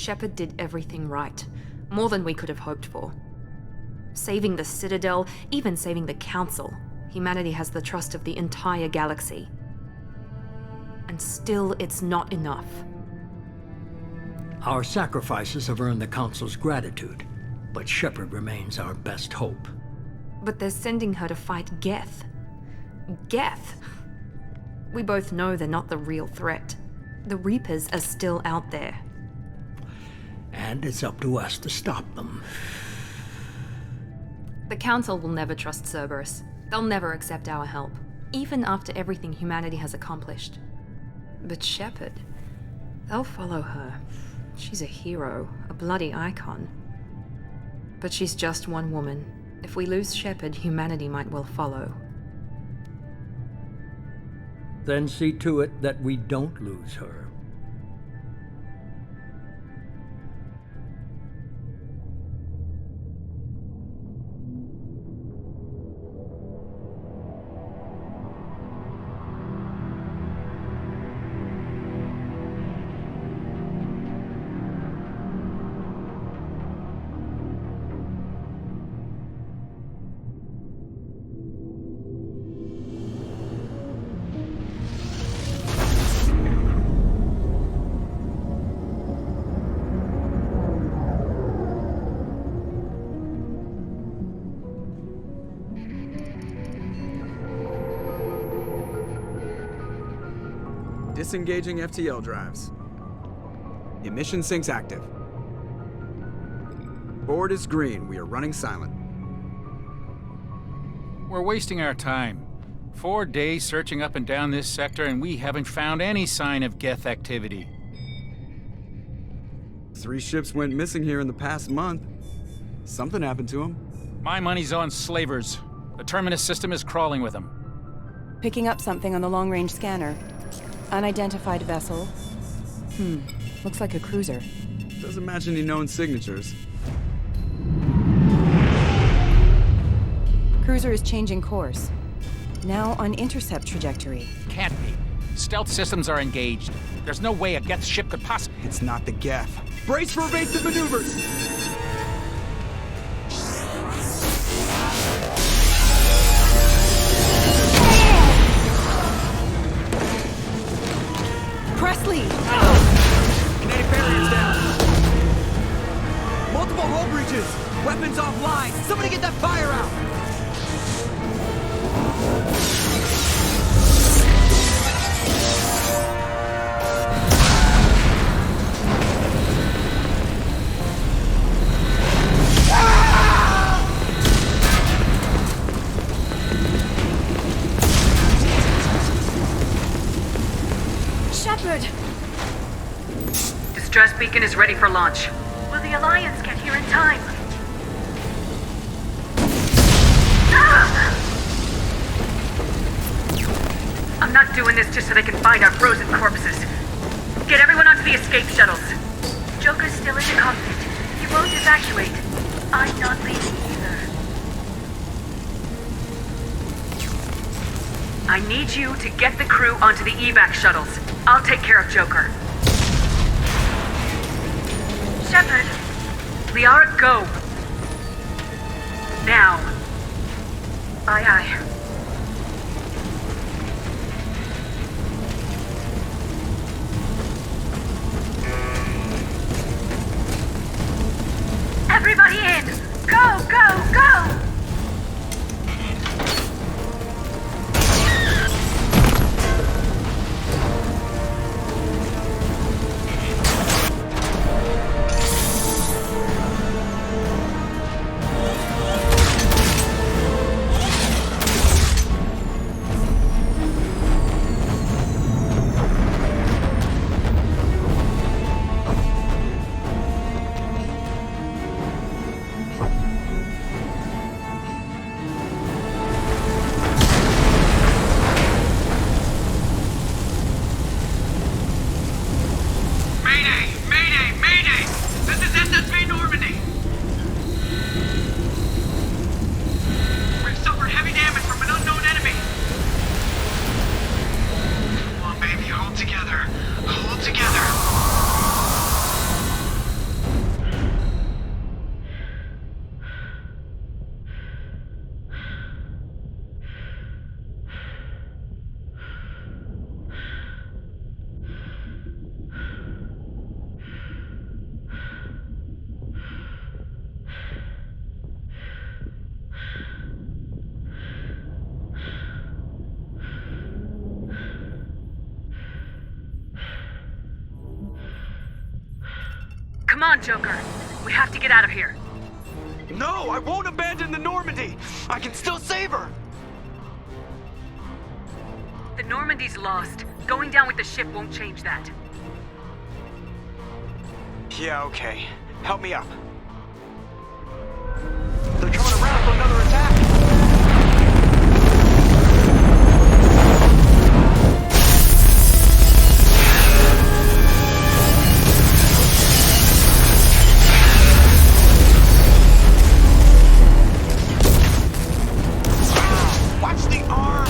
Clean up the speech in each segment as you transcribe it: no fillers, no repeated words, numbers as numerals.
Shepard did everything right. More than we could have hoped for. Saving the Citadel, even saving the Council, humanity has the trust of the entire galaxy. And still, it's not enough. Our sacrifices have earned the Council's gratitude, but Shepard remains our best hope. But they're sending her to fight Geth. Geth! We both know they're not the real threat. The Reapers are still out there. And it's up to us to stop them. The Council will never trust Cerberus. They'll never accept our help, even after everything humanity has accomplished. But Shepard, they'll follow her. She's a hero, a bloody icon. But she's just one woman. If we lose Shepard, humanity might well follow. Then see to it that we don't lose her. Disengaging FTL drives. Emission sinks active. Board is green. We are running silent. We're wasting our time. 4 days searching up and down this sector, and we haven't found any sign of Geth activity. 3 ships went missing here in the past month. Something happened to them. My money's on slavers. The Terminus system is crawling with them. Picking up something on the long-range scanner. Unidentified vessel. Looks like a cruiser. Doesn't match any known signatures. Cruiser is changing course. Now on intercept trajectory. Can't be. Stealth systems are engaged. There's no way a Geth ship could possibly... It's not the Geth. Brace for evasive maneuvers! Presley! Kinetic barriers down! Multiple hull breaches! Weapons offline! Somebody get that fire out! Shepard! Distress beacon is ready for launch. Will the Alliance get here in time? I'm not doing this just so they can find our frozen corpses. Get everyone onto the escape shuttles. Joker's still in the cockpit. He won't evacuate. I'm not leaving either. I need you to get the crew onto the evac shuttles. I'll take care of Joker. Shepard. Liara, go. Now. Aye, aye. Everybody in! Go, go, go! Come on, Joker. We have to get out of here. No, I won't abandon the Normandy! I can still save her! The Normandy's lost. Going down with the ship won't change that. Yeah, okay. Help me up. They're coming around for another attack! Watch the arm!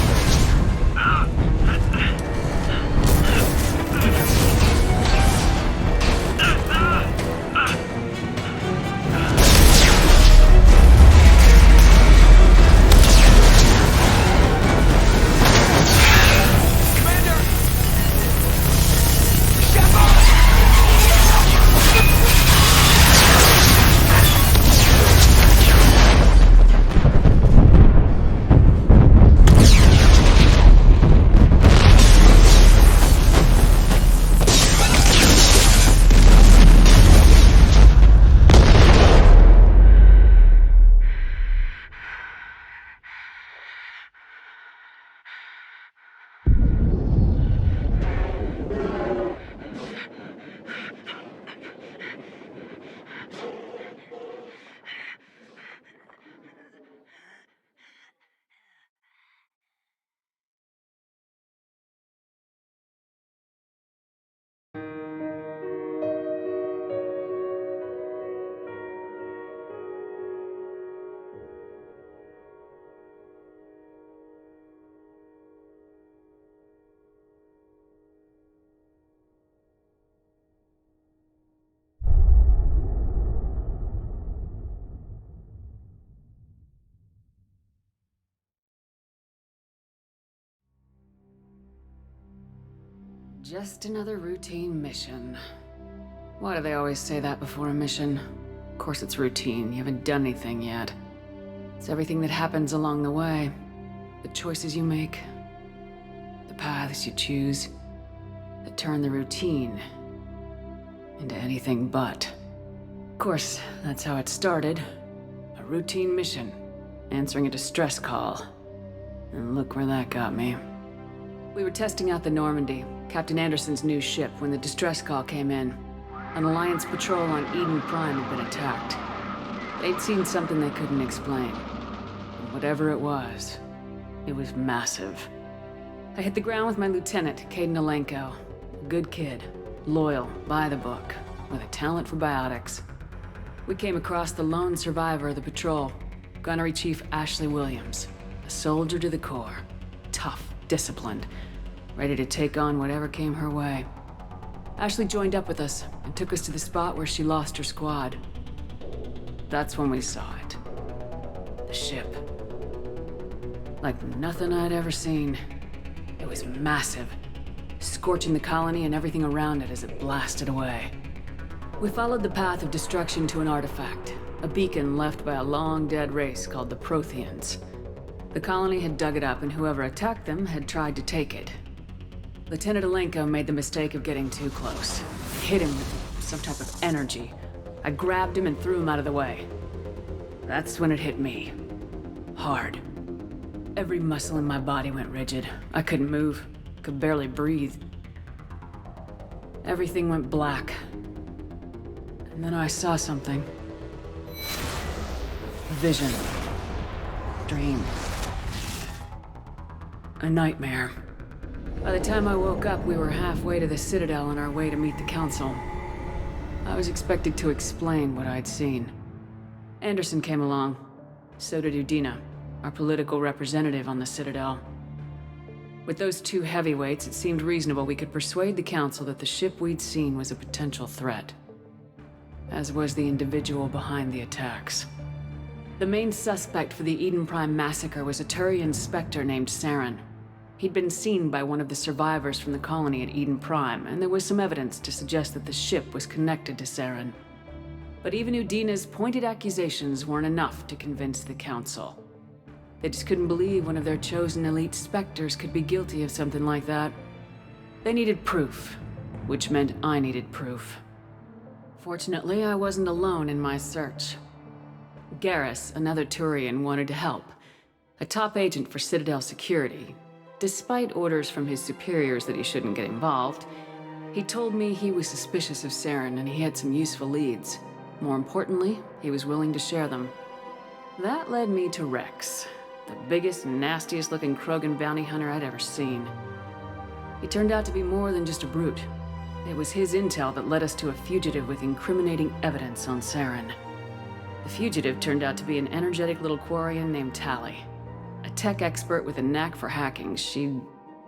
Just another routine mission. Why do they always say that before a mission? Of course it's routine, you haven't done anything yet. It's everything that happens along the way. The choices you make, the paths you choose, that turn the routine into anything but. Of course, that's how it started. A routine mission, answering a distress call. And look where that got me. We were testing out the Normandy, Captain Anderson's new ship, when the distress call came in. An Alliance patrol on Eden Prime had been attacked. They'd seen something they couldn't explain. And whatever it was massive. I hit the ground with my lieutenant, Caden Alenko. A good kid, loyal, by the book, with a talent for biotics. We came across the lone survivor of the patrol, Gunnery Chief Ashley Williams. A soldier to the core. Tough, disciplined, ready to take on whatever came her way. Ashley joined up with us and took us to the spot where she lost her squad. That's when we saw it. The ship. Like nothing I'd ever seen. It was massive, scorching the colony and everything around it as it blasted away. We followed the path of destruction to an artifact, a beacon left by a long-dead race called the Protheans. The colony had dug it up, and whoever attacked them had tried to take it. Lieutenant Alenko made the mistake of getting too close. I hit him with some type of energy. I grabbed him and threw him out of the way. That's when it hit me. Hard. Every muscle in my body went rigid. I couldn't move, could barely breathe. Everything went black. And then I saw something. A vision. Dream. A nightmare. By the time I woke up, we were halfway to the Citadel on our way to meet the Council. I was expected to explain what I'd seen. Anderson came along. So did Udina, our political representative on the Citadel. With those two heavyweights, it seemed reasonable we could persuade the Council that the ship we'd seen was a potential threat. As was the individual behind the attacks. The main suspect for the Eden Prime massacre was a Turian Spectre named Saren. He'd been seen by one of the survivors from the colony at Eden Prime, and there was some evidence to suggest that the ship was connected to Saren. But even Udina's pointed accusations weren't enough to convince the Council. They just couldn't believe one of their chosen elite Spectres could be guilty of something like that. They needed proof, which meant I needed proof. Fortunately, I wasn't alone in my search. Garrus, another Turian, wanted to help. A top agent for Citadel security. Despite orders from his superiors that he shouldn't get involved, he told me he was suspicious of Saren and he had some useful leads. More importantly, he was willing to share them. That led me to Rex, the biggest, nastiest looking Krogan bounty hunter I'd ever seen. He turned out to be more than just a brute. It was his intel that led us to a fugitive with incriminating evidence on Saren. The fugitive turned out to be an energetic little Quarian named Tali. A tech expert with a knack for hacking, she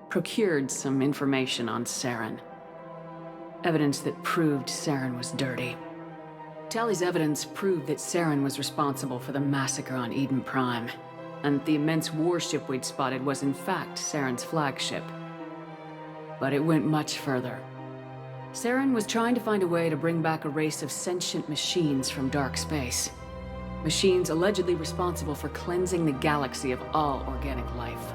procured some information on Saren. Evidence that proved Saren was dirty. Tali's evidence proved that Saren was responsible for the massacre on Eden Prime, and the immense warship we'd spotted was in fact Saren's flagship. But it went much further. Saren was trying to find a way to bring back a race of sentient machines from dark space. Machines allegedly responsible for cleansing the galaxy of all organic life.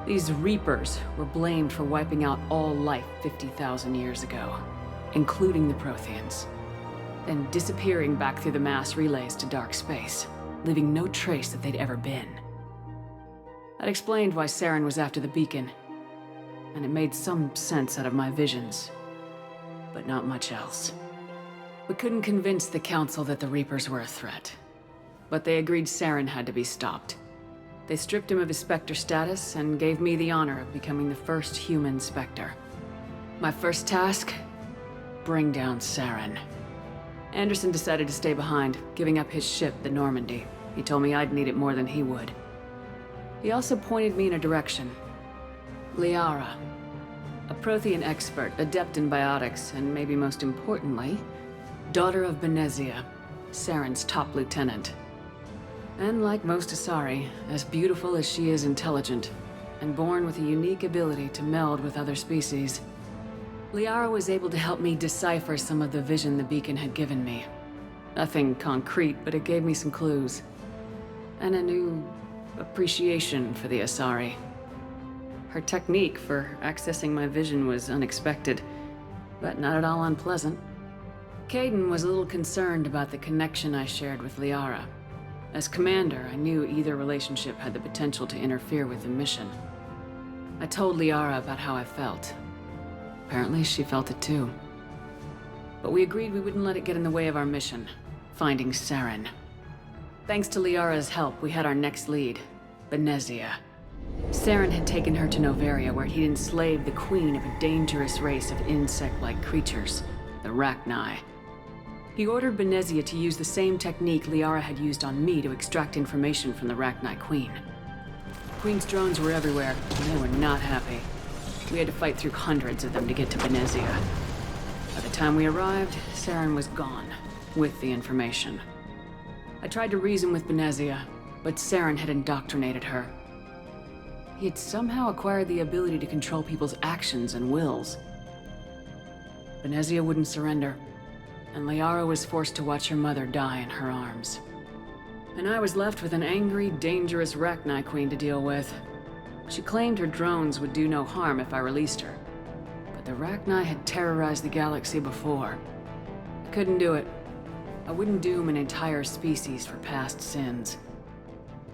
These Reapers were blamed for wiping out all life 50,000 years ago, including the Protheans, then disappearing back through the mass relays to dark space, leaving no trace that they'd ever been. That explained why Saren was after the beacon, and it made some sense out of my visions, but not much else. We couldn't convince the Council that the Reapers were a threat, but they agreed Saren had to be stopped. They stripped him of his Spectre status and gave me the honor of becoming the first human Spectre. My first task? Bring down Saren. Anderson decided to stay behind, giving up his ship, the Normandy. He told me I'd need it more than he would. He also pointed me in a direction. Liara. A Prothean expert, adept in biotics, and maybe most importantly, daughter of Benezia, Saren's top lieutenant. And like most Asari, as beautiful as she is intelligent, and born with a unique ability to meld with other species. Liara was able to help me decipher some of the vision the beacon had given me. Nothing concrete, but it gave me some clues. And a new appreciation for the Asari. Her technique for accessing my vision was unexpected, but not at all unpleasant. Kaidan was a little concerned about the connection I shared with Liara. As commander, I knew either relationship had the potential to interfere with the mission. I told Liara about how I felt. Apparently, she felt it too. But we agreed we wouldn't let it get in the way of our mission, finding Saren. Thanks to Liara's help, we had our next lead, Benezia. Saren had taken her to Noveria, where he'd enslaved the queen of a dangerous race of insect-like creatures, the Rachni. He ordered Benezia to use the same technique Liara had used on me to extract information from the Rachni Queen. The Queen's drones were everywhere, and they were not happy. We had to fight through hundreds of them to get to Benezia. By the time we arrived, Saren was gone, with the information. I tried to reason with Benezia, but Saren had indoctrinated her. He had somehow acquired the ability to control people's actions and wills. Benezia wouldn't surrender, and Liara was forced to watch her mother die in her arms. And I was left with an angry, dangerous Rachni Queen to deal with. She claimed her drones would do no harm if I released her. But the Rachni had terrorized the galaxy before. I couldn't do it. I wouldn't doom an entire species for past sins.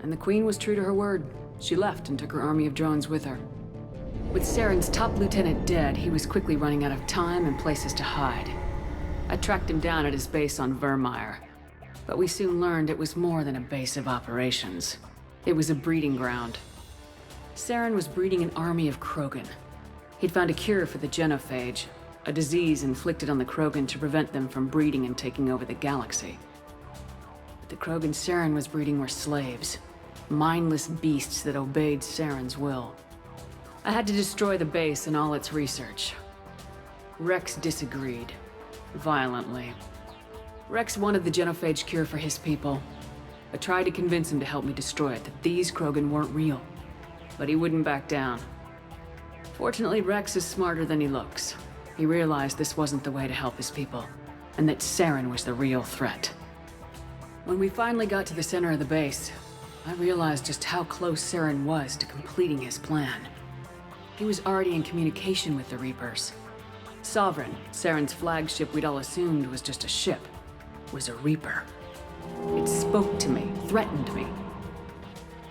And the Queen was true to her word. She left and took her army of drones with her. With Saren's top lieutenant dead, he was quickly running out of time and places to hide. I tracked him down at his base on Vermeer, but we soon learned it was more than a base of operations. It was a breeding ground. Saren was breeding an army of Krogan. He'd found a cure for the genophage, a disease inflicted on the Krogan to prevent them from breeding and taking over the galaxy. But the Krogan Saren was breeding were slaves, mindless beasts that obeyed Saren's will. I had to destroy the base and all its research. Rex disagreed. Violently. Rex wanted the genophage cure for his people. I tried to convince him to help me destroy it, that these Krogan weren't real. But he wouldn't back down. Fortunately, Rex is smarter than he looks. He realized this wasn't the way to help his people, and that Saren was the real threat. When we finally got to the center of the base, I realized just how close Saren was to completing his plan. He was already in communication with the Reapers. Sovereign, Saren's flagship we'd all assumed was just a ship, was a Reaper. It spoke to me, threatened me.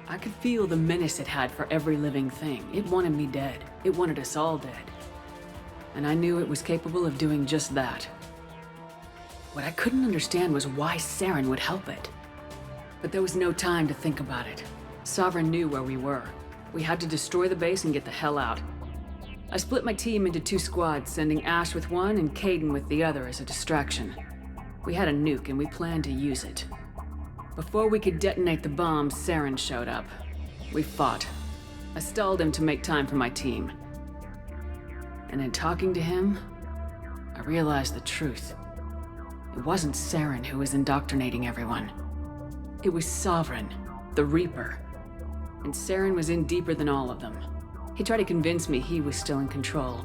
I could feel the menace it had for every living thing. It wanted me dead. It wanted us all dead. And I knew it was capable of doing just that. What I couldn't understand was why Saren would help it. But there was no time to think about it. Sovereign knew where we were. We had to destroy the base and get the hell out. I split my team into 2 squads, sending Ash with one and Caden with the other as a distraction. We had a nuke and we planned to use it. Before we could detonate the bomb, Saren showed up. We fought. I stalled him to make time for my team. And in talking to him, I realized the truth. It wasn't Saren who was indoctrinating everyone. It was Sovereign, the Reaper. And Saren was in deeper than all of them. He tried to convince me he was still in control.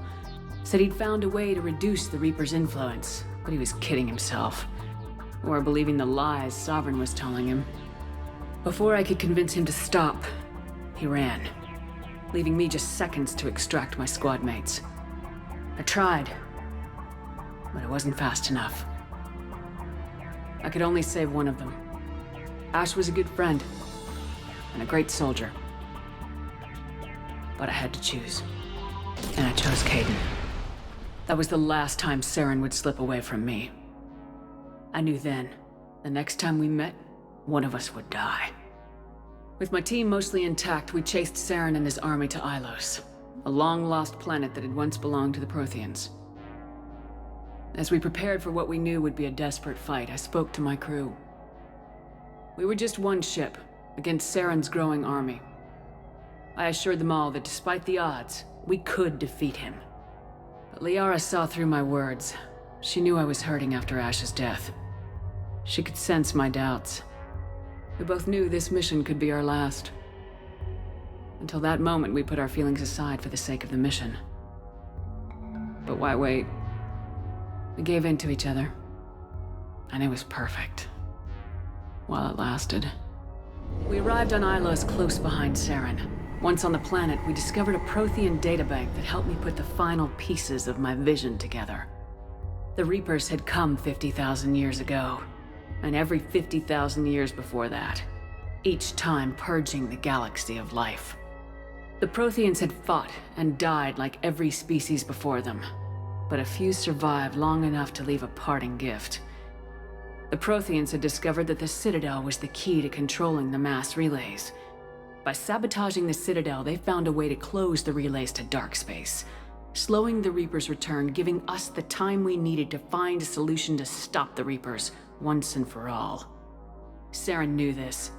Said he'd found a way to reduce the Reaper's influence, but he was kidding himself. Or believing the lies Sovereign was telling him. Before I could convince him to stop, he ran, leaving me just seconds to extract my squad mates. I tried, but it wasn't fast enough. I could only save one of them. Ash was a good friend, and a great soldier. But I had to choose. And I chose Caden. That was the last time Saren would slip away from me. I knew then, the next time we met, one of us would die. With my team mostly intact, we chased Saren and his army to Ilos, a long-lost planet that had once belonged to the Protheans. As we prepared for what we knew would be a desperate fight, I spoke to my crew. We were just one ship, against Saren's growing army. I assured them all that despite the odds, we could defeat him. But Liara saw through my words. She knew I was hurting after Ash's death. She could sense my doubts. We both knew this mission could be our last. Until that moment, we put our feelings aside for the sake of the mission. But why wait? We gave in to each other. And it was perfect. While it lasted. We arrived on Ilos close behind Saren. Once on the planet, we discovered a Prothean databank that helped me put the final pieces of my vision together. The Reapers had come 50,000 years ago, and every 50,000 years before that, each time purging the galaxy of life. The Protheans had fought and died like every species before them, but a few survived long enough to leave a parting gift. The Protheans had discovered that the Citadel was the key to controlling the mass relays. By sabotaging the Citadel, they found a way to close the relays to dark space, slowing the Reapers' return, giving us the time we needed to find a solution to stop the Reapers once and for all. Saren knew this.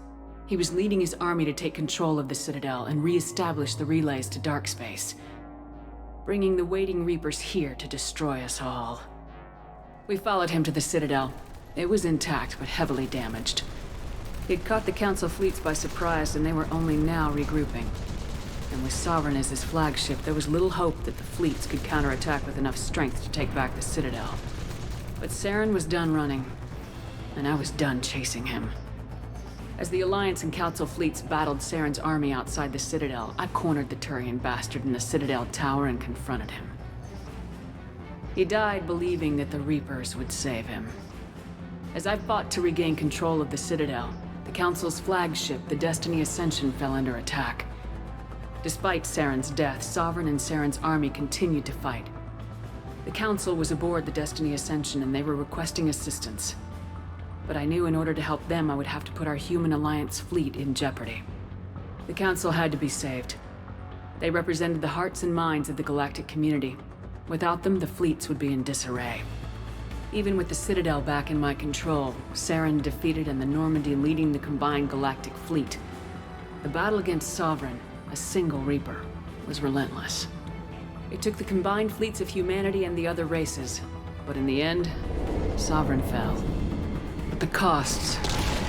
He was leading his army to take control of the Citadel and re-establish the relays to dark space, bringing the waiting Reapers here to destroy us all. We followed him to the Citadel. It was intact, but heavily damaged. He'd caught the Council fleets by surprise, and they were only now regrouping. And with Sovereign as his flagship, there was little hope that the fleets could counterattack with enough strength to take back the Citadel. But Saren was done running, and I was done chasing him. As the Alliance and Council fleets battled Saren's army outside the Citadel, I cornered the Turian bastard in the Citadel tower and confronted him. He died believing that the Reapers would save him. As I fought to regain control of the Citadel, the Council's flagship, the Destiny Ascension, fell under attack. Despite Saren's death, Sovereign and Saren's army continued to fight. The Council was aboard the Destiny Ascension and they were requesting assistance. But I knew in order to help them, I would have to put our human Alliance fleet in jeopardy. The Council had to be saved. They represented the hearts and minds of the galactic community. Without them, the fleets would be in disarray. Even with the Citadel back in my control, Saren defeated and the Normandy leading the combined galactic fleet, the battle against Sovereign, a single Reaper, was relentless. It took the combined fleets of humanity and the other races, but in the end, Sovereign fell. But the costs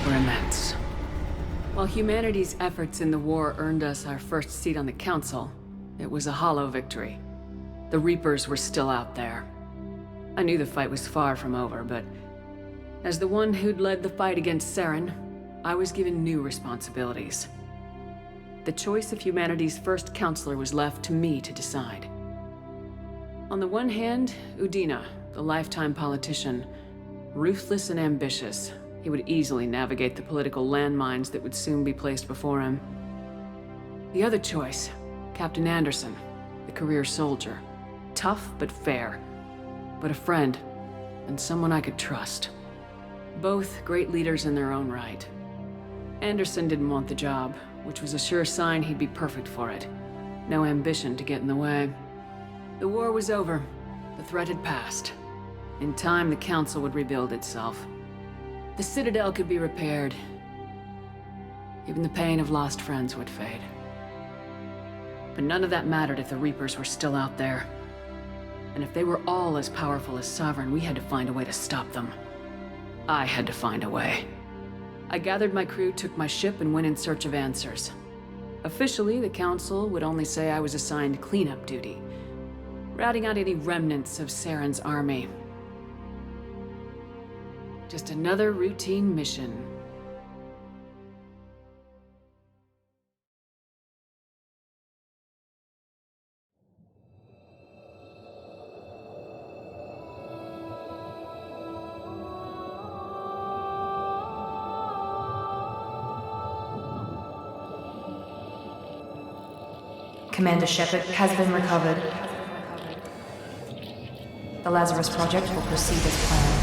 were immense. While humanity's efforts in the war earned us our first seat on the Council, it was a hollow victory. The Reapers were still out there. I knew the fight was far from over, but as the one who'd led the fight against Saren, I was given new responsibilities. The choice of humanity's first counselor was left to me to decide. On the one hand, Udina, the lifetime politician. Ruthless and ambitious, he would easily navigate the political landmines that would soon be placed before him. The other choice, Captain Anderson, the career soldier. Tough but fair, but a friend, and someone I could trust. Both great leaders in their own right. Anderson didn't want the job, which was a sure sign he'd be perfect for it. No ambition to get in the way. The war was over. The threat had passed. In time, the Council would rebuild itself. The Citadel could be repaired. Even the pain of lost friends would fade. But none of that mattered if the Reapers were still out there. And if they were all as powerful as Sovereign, we had to find a way to stop them. I had to find a way. I gathered my crew, took my ship, and went in search of answers. Officially, the Council would only say I was assigned cleanup duty, routing out any remnants of Saren's army. Just another routine mission. Commander Shepard has been recovered. The Lazarus project will proceed as planned.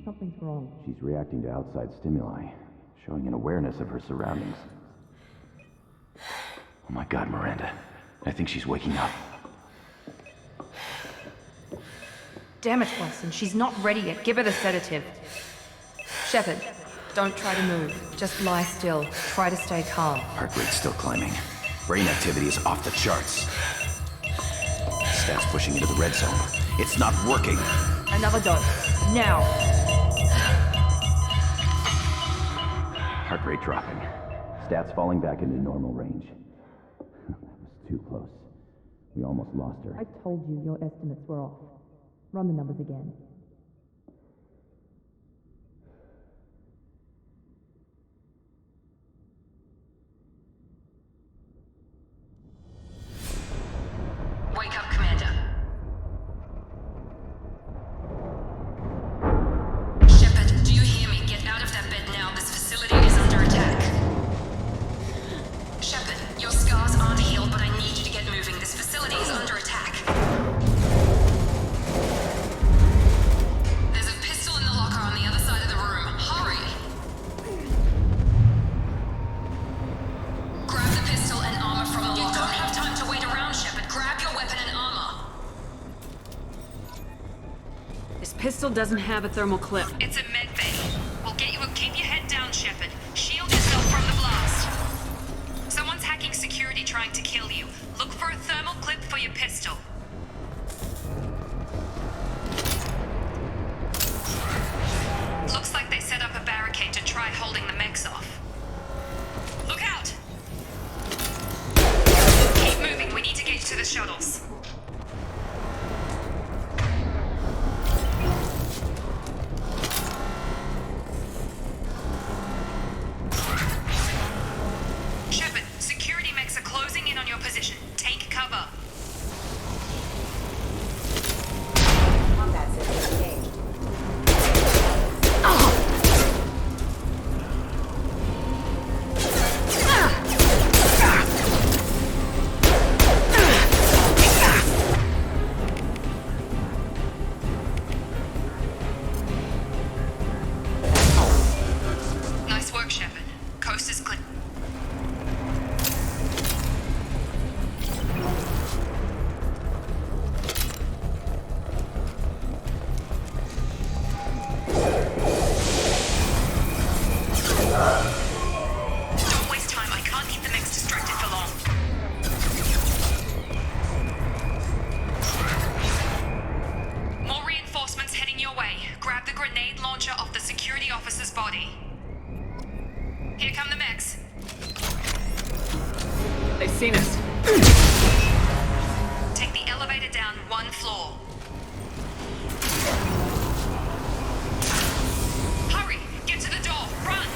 Something's wrong. She's reacting to outside stimuli, showing an awareness of her surroundings. Oh my God, Miranda. I think she's waking up. Damn it, Watson, she's not ready yet. Give her the sedative. Shepard, don't try to move. Just lie still. Try to stay calm. Heart rate's still climbing. Brain activity is off the charts. Stats pushing into the red zone. It's not working. Another dose. Now. Heart rate dropping. Stats falling back into normal range. That was too close. We almost lost her. I told you your estimates were off. Run the numbers again. Wake up, Commander. Shepard, do you hear me? Get out of that bed now. This facility is under attack. Shepard, your scars aren't healed, but I need you to get moving. This facility is under attack. There's a pistol in the locker on the other side of the room. Hurry! Grab the pistol and armor from the locker. You don't have time to wait around, Shepard. Grab your weapon and armor. This pistol doesn't have a thermal clip. It's a med bay. We'll get you a keep your head down, Shepard. Shield yourself from the blast. Someone's hacking security trying to kill you. Look for a thermal clip for your pistol. Looks like they set up a barricade to try holding the mechs off. Look out! Keep moving, we need to get to the shuttles. Shepard, security mechs are closing in on your position. Take cover. Nice work, Shepard. Coast is clear. seen us. Take the elevator down 1 floor. Hurry! Get to the door! Run!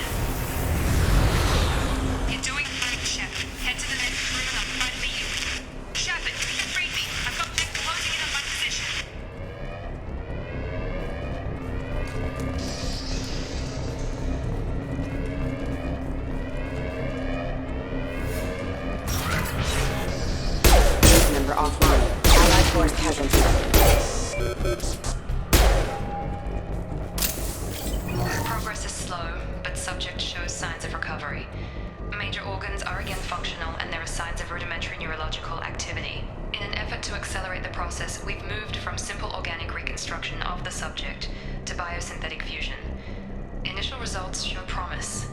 You're doing fine, Shepard. Head to the next room and I'll try to beat you. Shepard, read me. I've got Jack closing in on my position. Member offline. Allied force casualty. Progress is slow, but subject shows signs of recovery. Major organs are again functional, and there are signs of rudimentary neurological activity. In an effort to accelerate the process, we've moved from simple organic reconstruction of the subject to biosynthetic fusion. Initial results show promise.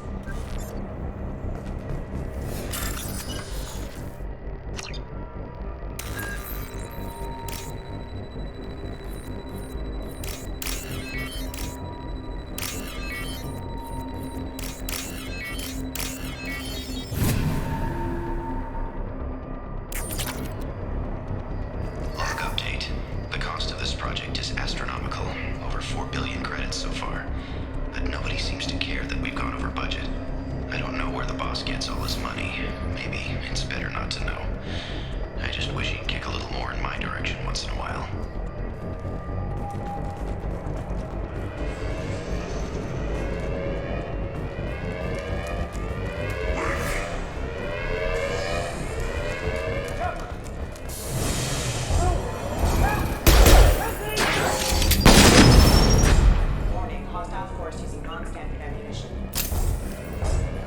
Log update. The cost of this project is astronomical. Over 4 billion credits so far. But nobody seems to care that we've gone over budget. I don't know where the boss gets all his money. Maybe it's better not to know. I just wish he'd kick a little more in my direction once in a while. Warning, hostile force using non-standard ammunition.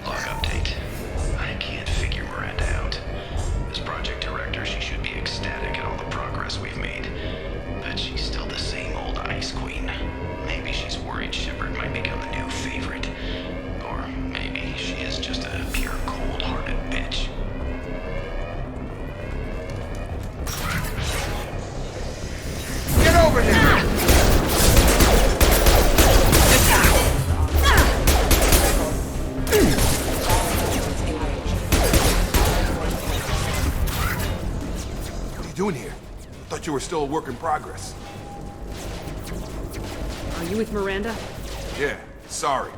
Log update. I can't figure Miranda out. As project director, she should be ecstatic at all the progress we've made. But she's still the same old ice queen. Maybe she's worried Shepard might become the new favorite. Or maybe she is just a pure cold-hearted bitch. Get over here! What are you doing here? Thought you were still a work in progress. Are you with Miranda? Yeah, sorry.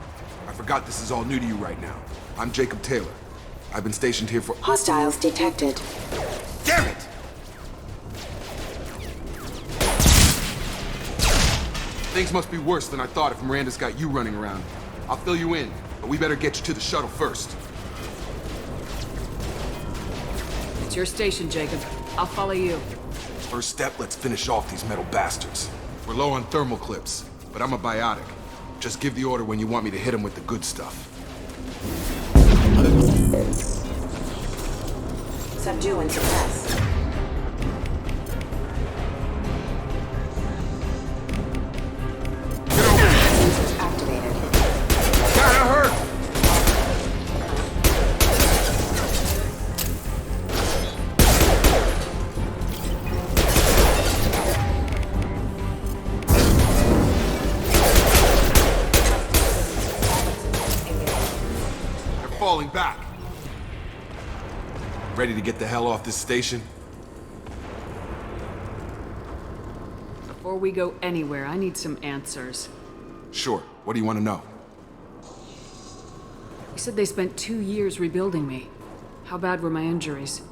I forgot this is all new to you right now. I'm Jacob Taylor. I've been stationed here for— Hostiles detected. Damn it! Things must be worse than I thought if Miranda's got you running around. I'll fill you in, but we better get you to the shuttle first. It's your station, Jacob. I'll follow you. First step, let's finish off these metal bastards. We're low on thermal clips, but I'm a biotic. Just give the order when you want me to hit them with the good stuff. Subdue and suppress. Get over here! Sensors activated. Gotta hurt! They're falling back. Ready to get the hell off this station? Before we go anywhere, I need some answers. Sure. What do you want to know? You said they spent 2 years rebuilding me. How bad were my injuries?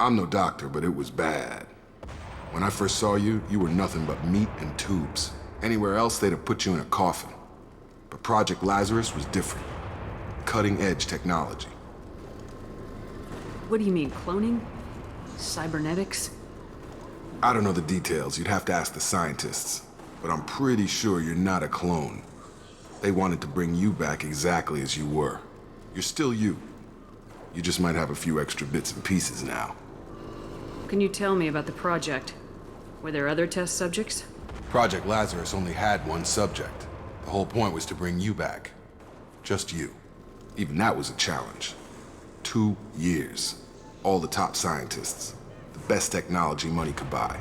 I'm no doctor, but it was bad. When I first saw you, you were nothing but meat and tubes. Anywhere else, they'd have put you in a coffin. But Project Lazarus was different. Cutting-edge technology. What do you mean, cloning? Cybernetics? I don't know the details. You'd have to ask the scientists. But I'm pretty sure you're not a clone. They wanted to bring you back exactly as you were. You're still you. You just might have a few extra bits and pieces now. Can you tell me about the project? Were there other test subjects? Project Lazarus only had one subject. The whole point was to bring you back. Just you. Even that was a challenge. 2 years. All the top scientists. The best technology money could buy.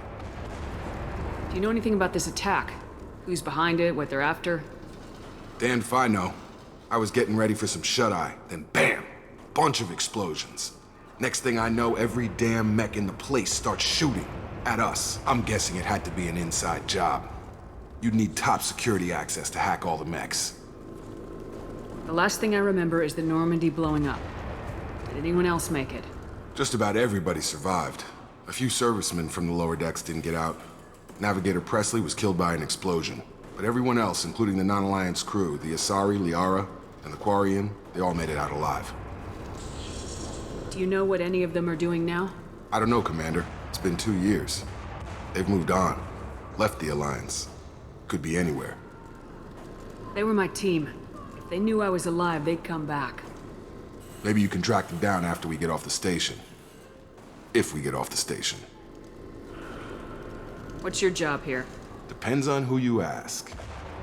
Do you know anything about this attack? Who's behind it, what they're after? Damned if I know. I was getting ready for some shut-eye, then bam! Bunch of explosions. Next thing I know, every damn mech in the place starts shooting at us. I'm guessing it had to be an inside job. You'd need top security access to hack all the mechs. The last thing I remember is the Normandy blowing up. Did anyone else make it? Just about everybody survived. A few servicemen from the lower decks didn't get out. Navigator Presley was killed by an explosion. But everyone else, including the non-Alliance crew, the Asari, Liara, and the Quarian, they all made it out alive. Do you know what any of them are doing now? I don't know, Commander. It's been 2 years. They've moved on. Left the Alliance. Could be anywhere. They were my team. If they knew I was alive, they'd come back. Maybe you can track them down after we get off the station. If we get off the station. What's your job here? Depends on who you ask.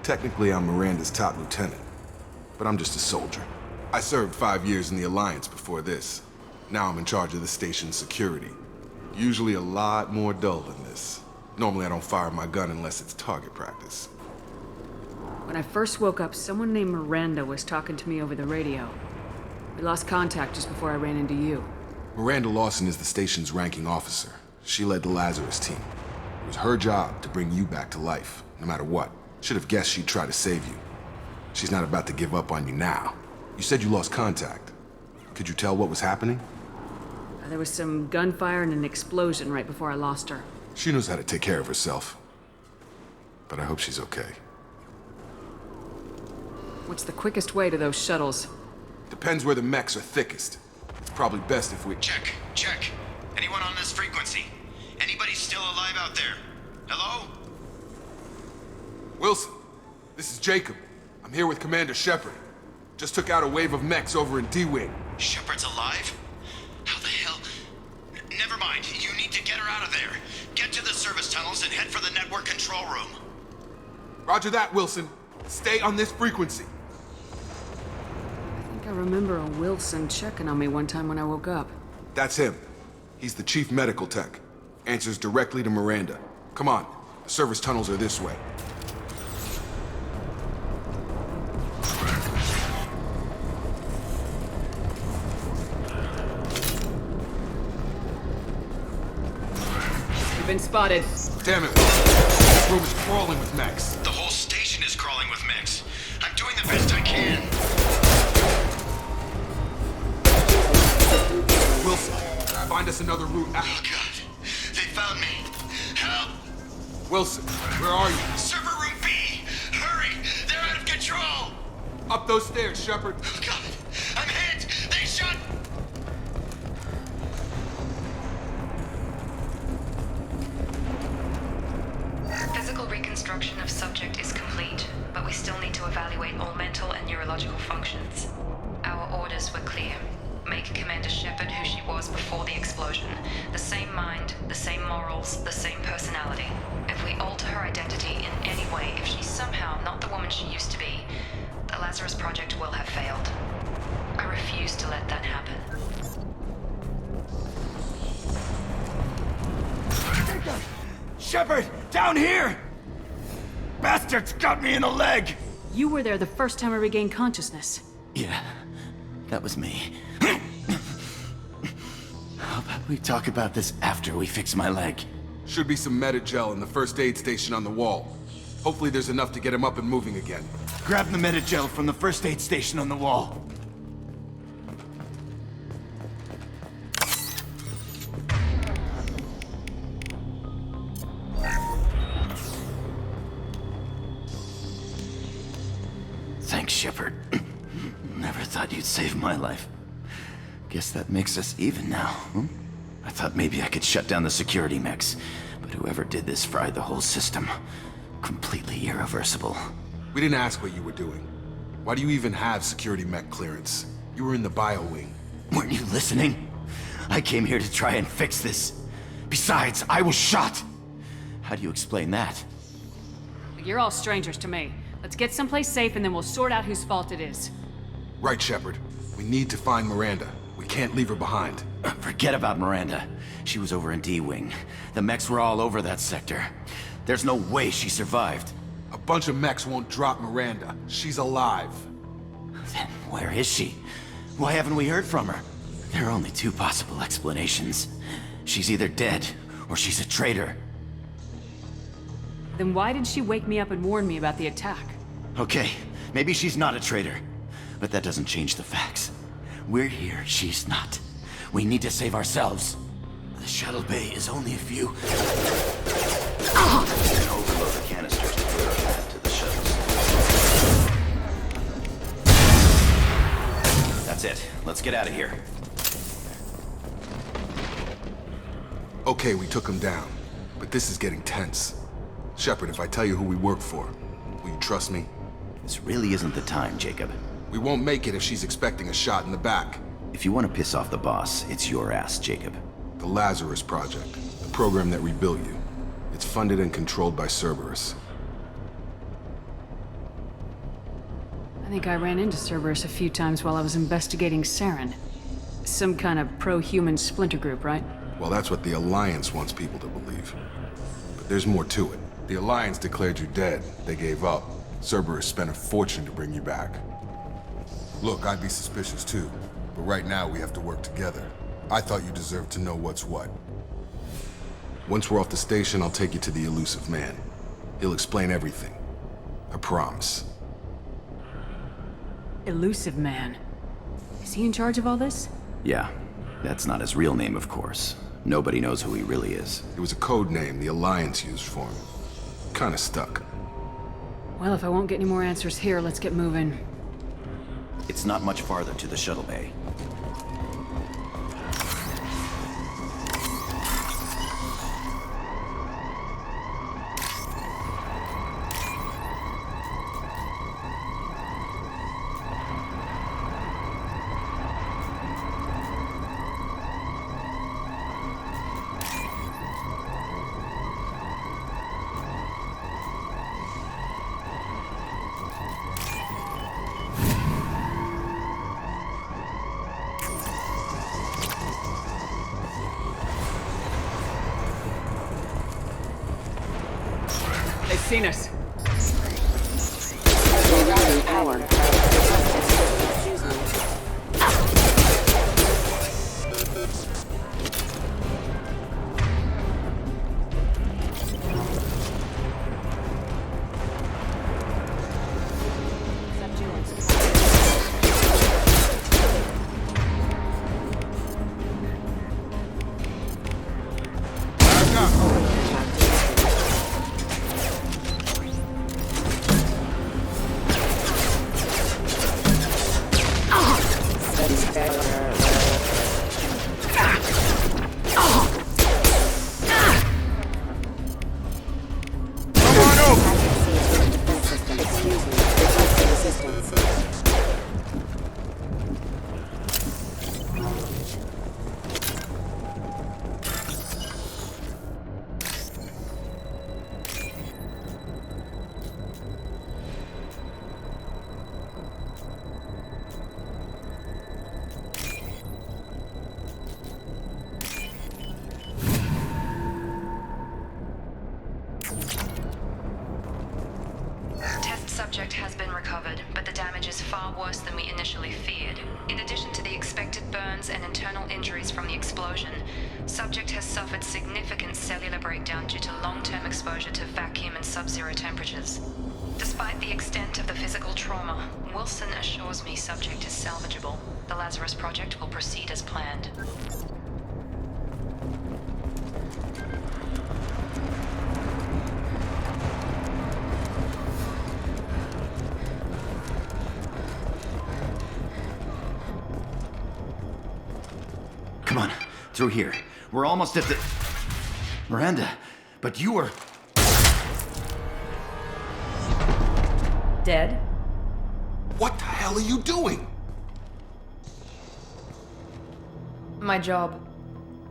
Technically, I'm Miranda's top lieutenant. But I'm just a soldier. I served 5 years in the Alliance before this. Now I'm in charge of the station's security. Usually a lot more dull than this. Normally I don't fire my gun unless it's target practice. When I first woke up, someone named Miranda was talking to me over the radio. We lost contact just before I ran into you. Miranda Lawson is the station's ranking officer. She led the Lazarus team. It was her job to bring you back to life, no matter what. Should have guessed she'd try to save you. She's not about to give up on you now. You said you lost contact. Could you tell what was happening? There was some gunfire and an explosion right before I lost her. She knows how to take care of herself. But I hope she's okay. What's the quickest way to those shuttles? Depends where the mechs are thickest. It's probably best if we... Check. Anyone on this frequency? Anybody still alive out there? Hello? Wilson, this is Jacob. I'm here with Commander Shepard. Just took out a wave of mechs over in D-Wing. Shepard's alive? How the hell? Never mind. You need to get her out of there. Get to the service tunnels and head for the network control room. Roger that, Wilson. Stay on this frequency. I think I remember a Wilson checking on me one time when I woke up. That's him. He's the chief medical tech. Answers directly to Miranda. Come on. The service tunnels are this way. You've been spotted. Damn it. This room is crawling with mechs. The whole station is crawling with mechs. I'm doing the best I can. Wilson, find us another route out. Oh, God. They found me. Help! Wilson, where are you? Server room B! Hurry! They're out of control! Up those stairs, Shepard. Oh, God! I'm hit! They shot... Physical reconstruction of subject is complete, but we still need to evaluate all mental and neurological functions. Our orders were clear. Make Commander Shepard who she was before the explosion. The same mind, the same morals, the same personality. If we alter her identity in any way, if she's somehow not the woman she used to be, the Lazarus Project will have failed. I refuse to let that happen. Shepard! Down here! Bastards got me in the leg! You were there the first time I regained consciousness. Yeah, that was me. How about we talk about this after we fix my leg? Should be some Metagel in the first aid station on the wall. Hopefully there's enough to get him up and moving again. Grab the Metagel from the first aid station on the wall. Thanks, Shepard. Never thought you'd save my life. Guess that makes us even now, huh? I thought maybe I could shut down the security mechs, but whoever did this fried the whole system. Completely irreversible. We didn't ask what you were doing. Why do you even have security mech clearance? You were in the bio wing. Weren't you listening? I came here to try and fix this. Besides, I was shot. How do you explain that? You're all strangers to me. Let's get someplace safe and then we'll sort out whose fault it is. Right, Shepard. We need to find Miranda. We can't leave her behind. Forget about Miranda. She was over in D-Wing. The mechs were all over that sector. There's no way she survived. A bunch of mechs won't drop Miranda. She's alive. Then where is she? Why haven't we heard from her? There are only two possible explanations. She's either dead, or she's a traitor. Then why did she wake me up and warn me about the attack? Okay, maybe she's not a traitor. But that doesn't change the facts. We're here, she's not. We need to save ourselves. The shuttle bay is only a few... And overload the canisters to clear a path to the shuttles. That's it. Let's get out of here. Okay, we took him down. But this is getting tense. Shepard, if I tell you who we work for, will you trust me? This really isn't the time, Jacob. We won't make it if she's expecting a shot in the back. If you want to piss off the boss, it's your ass, Jacob. The Lazarus Project, the program that rebuilt you. It's funded and controlled by Cerberus. I think I ran into Cerberus a few times while I was investigating Saren. Some kind of pro-human splinter group, right? Well, that's what the Alliance wants people to believe. But there's more to it. The Alliance declared you dead. They gave up. Cerberus spent a fortune to bring you back. Look, I'd be suspicious too. But right now, we have to work together. I thought you deserved to know what's what. Once we're off the station, I'll take you to the elusive man. He'll explain everything. I promise. Elusive man. Is he in charge of all this? Yeah. That's not his real name, of course. Nobody knows who he really is. It was a code name the Alliance used for him. Kinda stuck. Well, if I won't get any more answers here, let's get moving. It's not much farther to the shuttle bay. They've seen us. Power. Subject has been recovered, but the damage is far worse than we initially feared. In addition to the expected burns and internal injuries from the explosion, subject has suffered significant cellular breakdown due to long-term exposure to vacuum and sub-zero temperatures. Despite the extent of the physical trauma, Wilson assures me subject is salvageable. The Lazarus Project will proceed as planned. Come on, through here. We're almost at the... Miranda, but you were... Dead? What the hell are you doing? My job.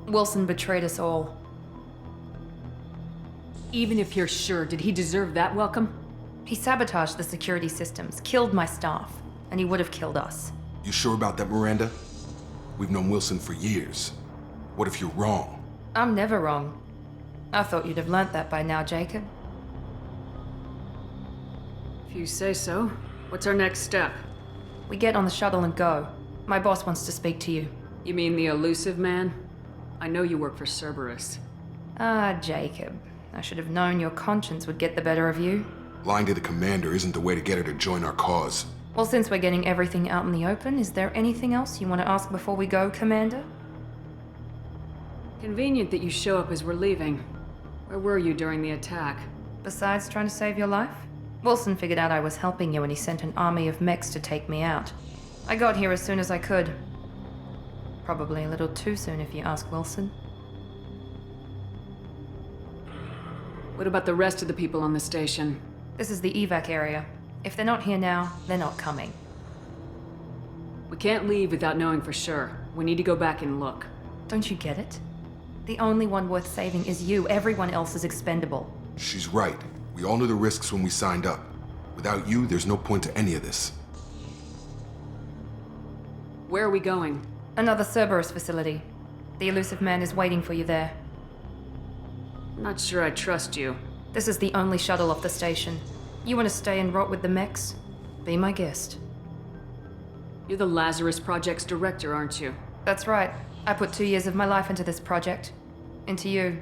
Wilson betrayed us all. Even if you're sure, did he deserve that welcome? He sabotaged the security systems, killed my staff, and he would have killed us. You sure about that, Miranda? We've known Wilson for years. What if you're wrong? I'm never wrong. I thought you'd have learnt that by now, Jacob. If you say so. What's our next step? We get on the shuttle and go. My boss wants to speak to you. You mean the elusive man? I know you work for Cerberus. Ah, Jacob. I should have known your conscience would get the better of you. Lying to the commander isn't the way to get her to join our cause. Well, since we're getting everything out in the open, is there anything else you want to ask before we go, Commander? Convenient that you show up as we're leaving. Where were you during the attack? Besides trying to save your life? Wilson figured out I was helping you and he sent an army of mechs to take me out. I got here as soon as I could. Probably a little too soon if you ask Wilson. What about the rest of the people on the station? This is the evac area. If they're not here now, they're not coming. We can't leave without knowing for sure. We need to go back and look. Don't you get it? The only one worth saving is you. Everyone else is expendable. She's right. We all knew the risks when we signed up. Without you, there's no point to any of this. Where are we going? Another Cerberus facility. The elusive man is waiting for you there. I'm not sure I trust you. This is the only shuttle off the station. You want to stay and rot with the mechs? Be my guest. You're the Lazarus Project's director, aren't you? That's right. I put 2 years of my life into this project. Into you.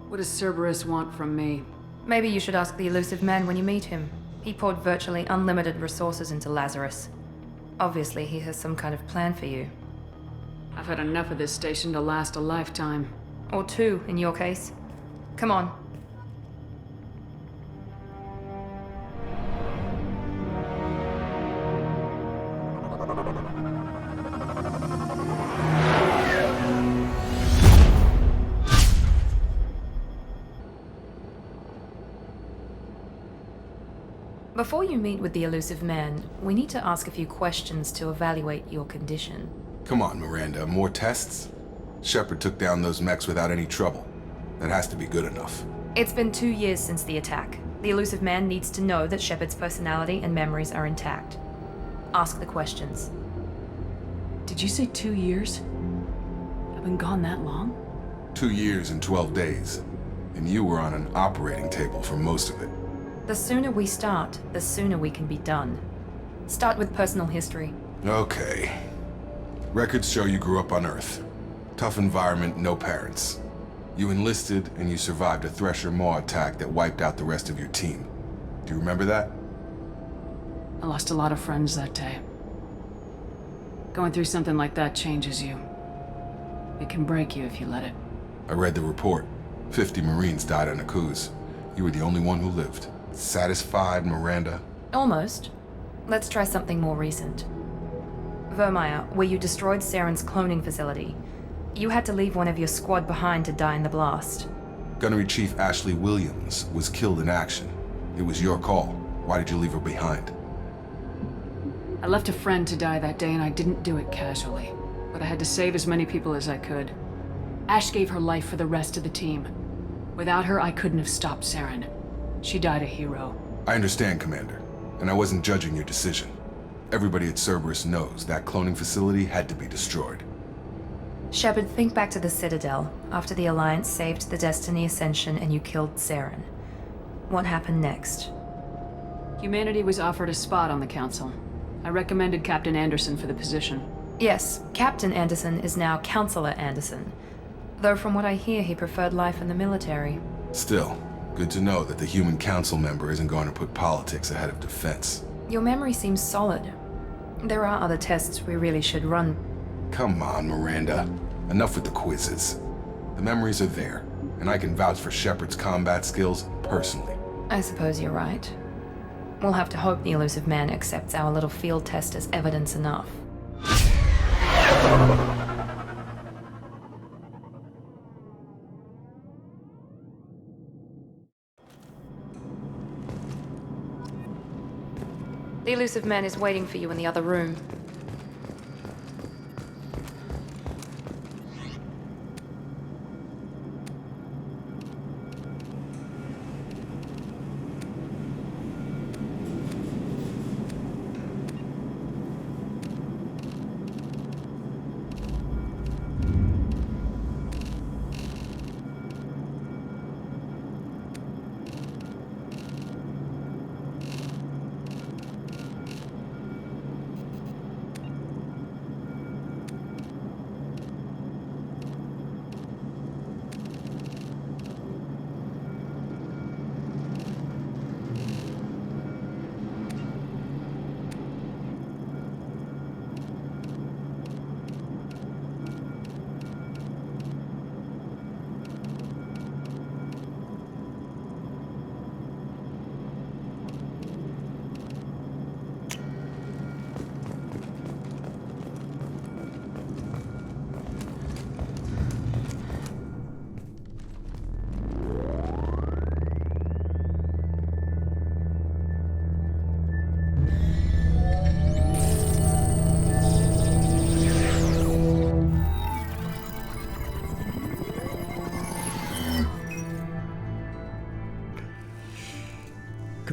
What does Cerberus want from me? Maybe you should ask the elusive man when you meet him. He poured virtually unlimited resources into Lazarus. Obviously, he has some kind of plan for you. I've had enough of this station to last a lifetime. Or 2, in your case. Come on. Before you meet with the elusive man, we need to ask a few questions to evaluate your condition. Come on, Miranda, more tests? Shepard took down those mechs without any trouble. That has to be good enough. It's been 2 years since the attack. The elusive man needs to know that Shepard's personality and memories are intact. Ask the questions. Did you say 2 years? I've been gone that long? 2 years and 12 days. And you were on an operating table for most of it. The sooner we start, the sooner we can be done. Start with personal history. Okay. Records show you grew up on Earth. Tough environment, no parents. You enlisted and you survived a Thresher Maw attack that wiped out the rest of your team. Do you remember that? I lost a lot of friends that day. Going through something like that changes you. It can break you if you let it. I read the report. 50 Marines died on a cruise. You were the only one who lived. Satisfied, Miranda? Almost. Let's try something more recent. Vermeer, where you destroyed Saren's cloning facility. You had to leave one of your squad behind to die in the blast. Gunnery Chief Ashley Williams was killed in action. It was your call. Why did you leave her behind? I left a friend to die that day and I didn't do it casually. But I had to save as many people as I could. Ash gave her life for the rest of the team. Without her, I couldn't have stopped Saren. She died a hero. I understand, Commander. And I wasn't judging your decision. Everybody at Cerberus knows that cloning facility had to be destroyed. Shepard, think back to the Citadel, after the Alliance saved the Destiny Ascension and you killed Saren. What happened next? Humanity was offered a spot on the Council. I recommended Captain Anderson for the position. Yes, Captain Anderson is now Counselor Anderson. Though from what I hear, he preferred life in the military. Still, good to know that the human council member isn't going to put politics ahead of defense. Your memory seems solid. There are other tests we really should run. Come on, Miranda. Enough with the quizzes. The memories are there, and I can vouch for Shepard's combat skills personally. I suppose you're right. We'll have to hope the elusive man accepts our little field test as evidence enough. The elusive man is waiting for you in the other room.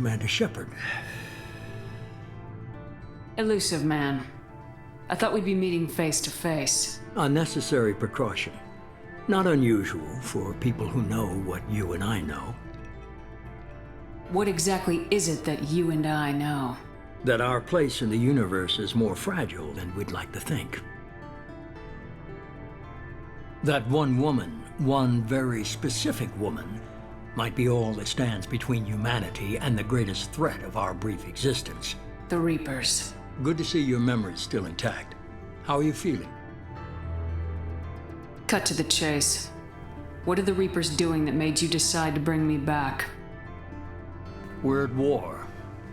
Commander Shepard. Elusive man. I thought we'd be meeting face to face. A necessary precaution. Not unusual for people who know what you and I know. What exactly is it that you and I know? That our place in the universe is more fragile than we'd like to think. That one woman, one very specific woman, might be all that stands between humanity and the greatest threat of our brief existence. The Reapers. Good to see your memory's still intact. How are you feeling? Cut to the chase. What are the Reapers doing that made you decide to bring me back? We're at war.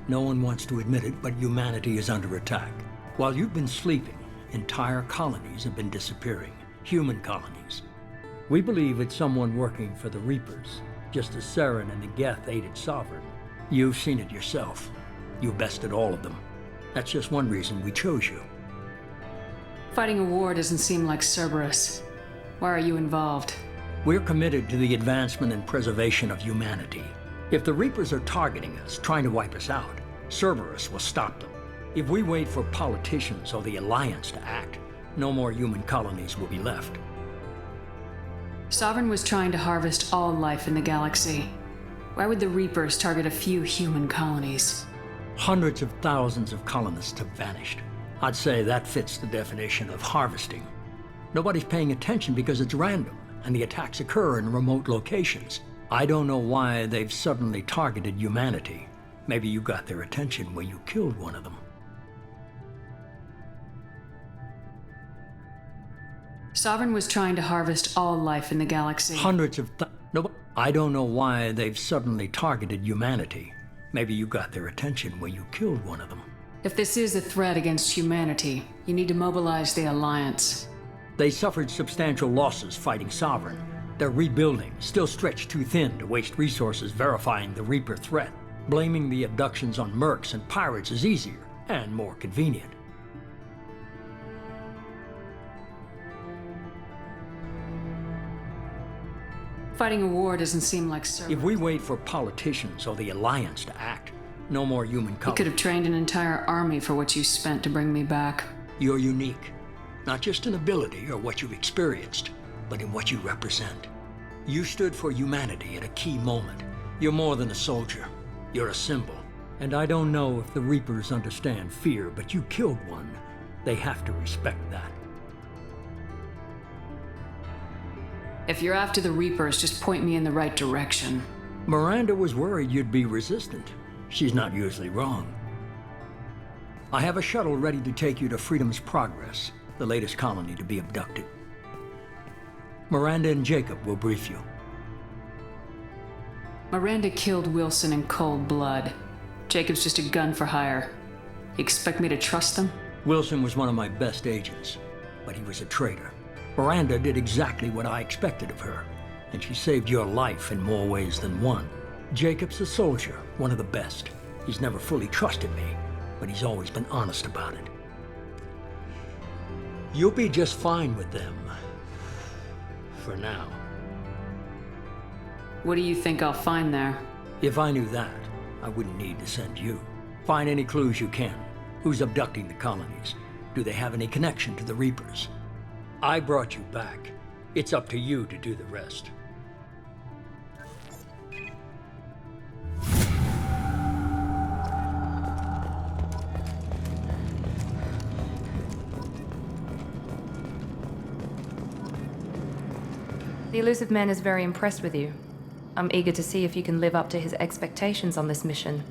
No one wants to admit it, but humanity is under attack. While you've been sleeping, entire colonies have been disappearing. Human colonies. We believe it's someone working for the Reapers, just as Saren and the Geth aided Sovereign. You've seen it yourself. You bested all of them. That's just one reason we chose you. Fighting a war doesn't seem like Cerberus. Why are you involved? We're committed to the advancement and preservation of humanity. If the Reapers are targeting us, trying to wipe us out, Cerberus will stop them. If we wait for politicians or the Alliance to act, no more human colonies will be left. Sovereign was trying to harvest all life in the galaxy. Why would the Reapers target a few human colonies? Hundreds of thousands of colonists have vanished. I'd say that fits the definition of harvesting. Nobody's paying attention because it's random, and the attacks occur in remote locations. I don't know why they've suddenly targeted humanity. Maybe you got their attention when you killed one of them. Sovereign was trying to harvest all life in the galaxy. Hundreds of I don't know why they've suddenly targeted humanity. Maybe you got their attention when you killed one of them. If this is a threat against humanity, you need to mobilize the Alliance. They suffered substantial losses fighting Sovereign. They're rebuilding, still stretched too thin to waste resources verifying the Reaper threat. Blaming the abductions on mercs and pirates is easier and more convenient. Fighting a war doesn't seem like Cerberus. If we wait for politicians or the Alliance to act, no more human colonies. You could have trained an entire army for what you spent to bring me back. You're unique. Not just in ability or what you've experienced, but in what you represent. You stood for humanity at a key moment. You're more than a soldier. You're a symbol. And I don't know if the Reapers understand fear, but you killed one. They have to respect that. If you're after the Reapers, just point me in the right direction. Miranda was worried you'd be resistant. She's not usually wrong. I have a shuttle ready to take you to Freedom's Progress, the latest colony to be abducted. Miranda and Jacob will brief you. Miranda killed Wilson in cold blood. Jacob's just a gun for hire. You expect me to trust them? Wilson was one of my best agents, but he was a traitor. Miranda did exactly what I expected of her, and she saved your life in more ways than one. Jacob's a soldier, one of the best. He's never fully trusted me, but he's always been honest about it. You'll be just fine with them. For now. What do you think I'll find there? If I knew that, I wouldn't need to send you. Find any clues you can. Who's abducting the colonies? Do they have any connection to the Reapers? I brought you back. It's up to you to do the rest. The elusive man is very impressed with you. I'm eager to see if you can live up to his expectations on this mission.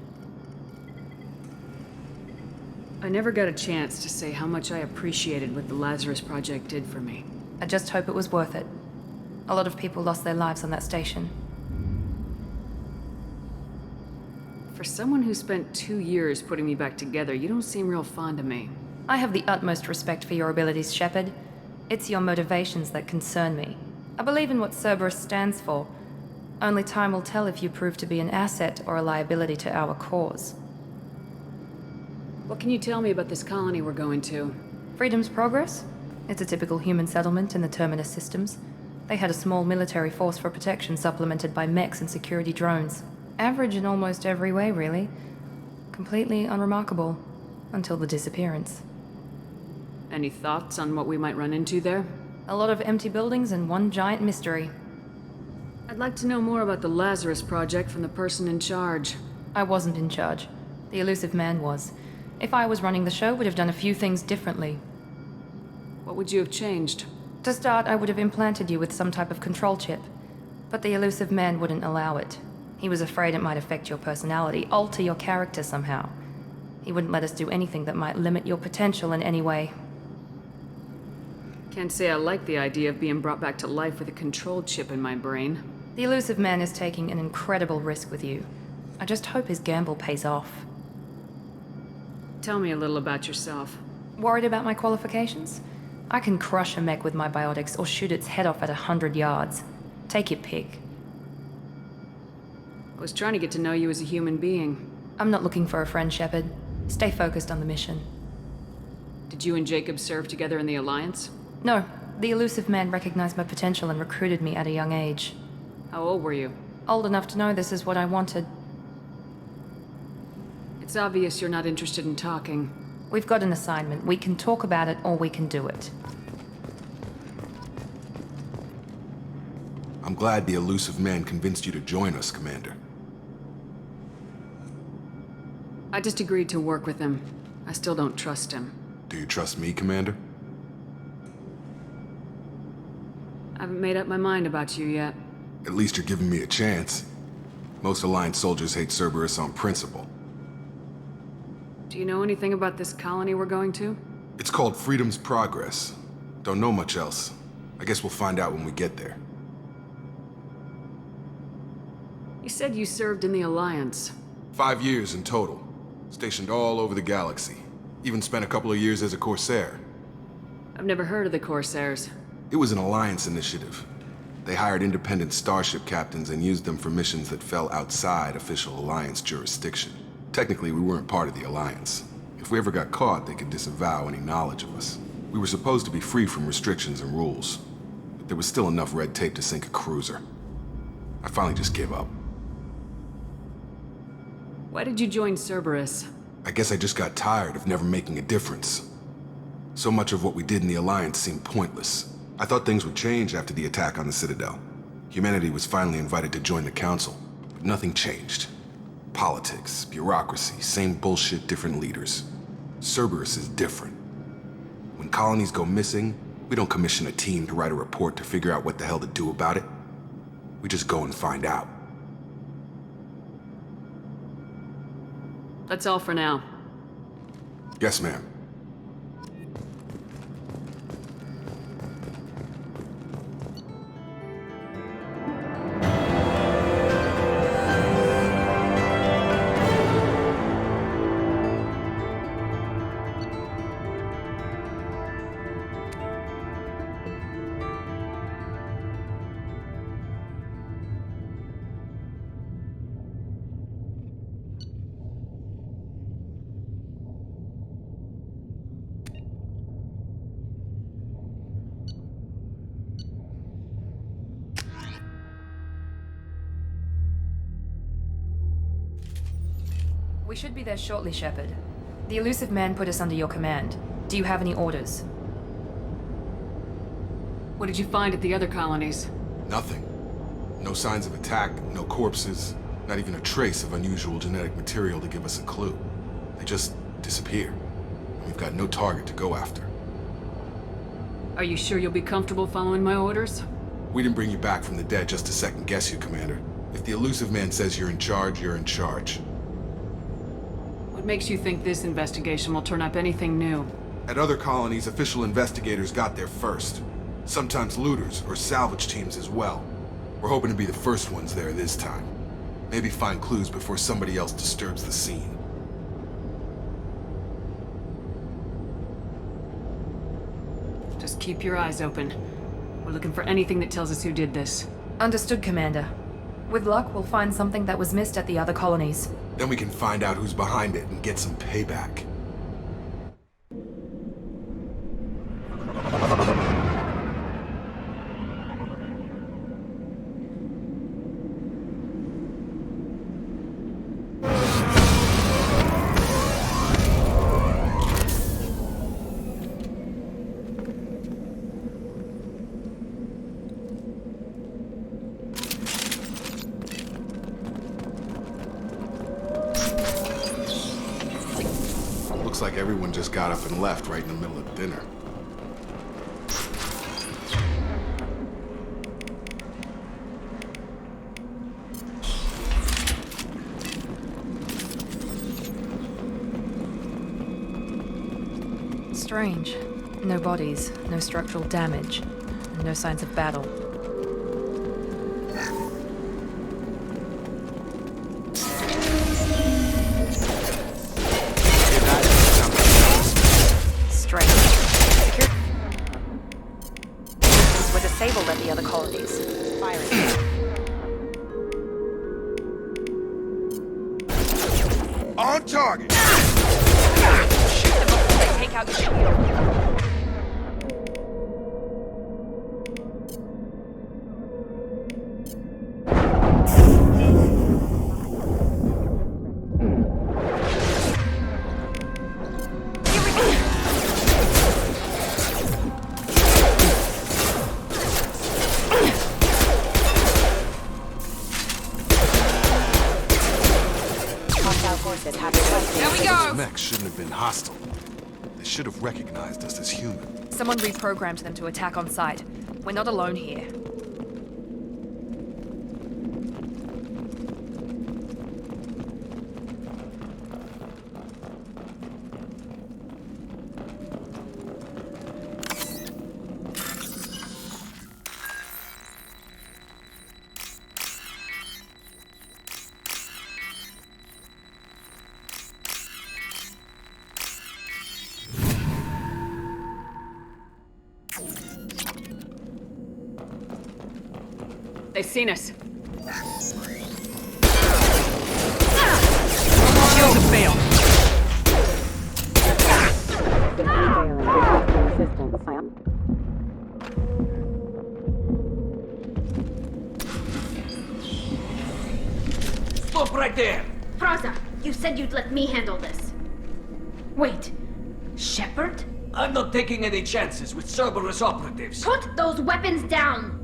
I never got a chance to say how much I appreciated what the Lazarus Project did for me. I just hope it was worth it. A lot of people lost their lives on that station. For someone who spent 2 years putting me back together, you don't seem real fond of me. I have the utmost respect for your abilities, Shepard. It's your motivations that concern me. I believe in what Cerberus stands for. Only time will tell if you prove to be an asset or a liability to our cause. What can you tell me about this colony we're going to? Freedom's Progress? It's a typical human settlement in the Terminus systems. They had a small military force for protection supplemented by mechs and security drones. Average in almost every way, really. Completely unremarkable. Until the disappearance. Any thoughts on what we might run into there? A lot of empty buildings and one giant mystery. I'd like to know more about the Lazarus project from the person in charge. I wasn't in charge. The elusive man was. If I was running the show, would have done a few things differently. What would you have changed? To start, I would have implanted you with some type of control chip. But the elusive man wouldn't allow it. He was afraid it might affect your personality, alter your character somehow. He wouldn't let us do anything that might limit your potential in any way. Can't say I like the idea of being brought back to life with a control chip in my brain. The elusive man is taking an incredible risk with you. I just hope his gamble pays off. Tell me a little about yourself. Worried about my qualifications? I can crush a mech with my biotics or shoot its head off at 100 yards. Take your pick. I was trying to get to know you as a human being. I'm not looking for a friend, Shepard. Stay focused on the mission. Did you and Jacob serve together in the Alliance? No. The elusive man recognized my potential and recruited me at a young age. How old were you? Old enough to know this is what I wanted. It's obvious you're not interested in talking. We've got an assignment. We can talk about it or we can do it. I'm glad the elusive man convinced you to join us, Commander. I just agreed to work with him. I still don't trust him. Do you trust me, Commander? I haven't made up my mind about you yet. At least you're giving me a chance. Most Alliance soldiers hate Cerberus on principle. Do you know anything about this colony we're going to? It's called Freedom's Progress. Don't know much else. I guess we'll find out when we get there. You said you served in the Alliance. 5 years in total. Stationed all over the galaxy. Even spent a couple of years as a Corsair. I've never heard of the Corsairs. It was an Alliance initiative. They hired independent starship captains and used them for missions that fell outside official Alliance jurisdiction. Technically, we weren't part of the Alliance. If we ever got caught, they could disavow any knowledge of us. We were supposed to be free from restrictions and rules. But there was still enough red tape to sink a cruiser. I finally just gave up. Why did you join Cerberus? I guess I just got tired of never making a difference. So much of what we did in the Alliance seemed pointless. I thought things would change after the attack on the Citadel. Humanity was finally invited to join the Council, but nothing changed. Politics, bureaucracy, same bullshit, different leaders. Cerberus is different. When colonies go missing, we don't commission a team to write a report to figure out what the hell to do about it. We just go and find out. That's all for now. Yes, ma'am. We should be there shortly, Shepard. The elusive man put us under your command. Do you have any orders? What did you find at the other colonies? Nothing. No signs of attack, no corpses, not even a trace of unusual genetic material to give us a clue. They just disappear. And we've got no target to go after. Are you sure you'll be comfortable following my orders? We didn't bring you back from the dead just to second guess you, Commander. If the elusive man says you're in charge, you're in charge. What makes you think this investigation will turn up anything new? At other colonies, official investigators got there first. Sometimes looters or salvage teams as well. We're hoping to be the first ones there this time. Maybe find clues before somebody else disturbs the scene. Just keep your eyes open. We're looking for anything that tells us who did this. Understood, Commander. With luck, we'll find something that was missed at the other colonies. Then we can find out who's behind it and get some payback. Looks like everyone just got up and left right in the middle of dinner. Strange. No bodies, no structural damage, and no signs of battle. Strange. Securities were disabled at the other colonies. Firing. On target! Shoot them before they take out your shield. Those mechs shouldn't have been hostile. They should have recognized us as human. Someone reprogrammed them to attack on sight. We're not alone here. They've seen us. Shields have failed. Stop right there! Praza, you said you'd let me handle this. Wait, Shepard? I'm not taking any chances with Cerberus operatives. Put those weapons down!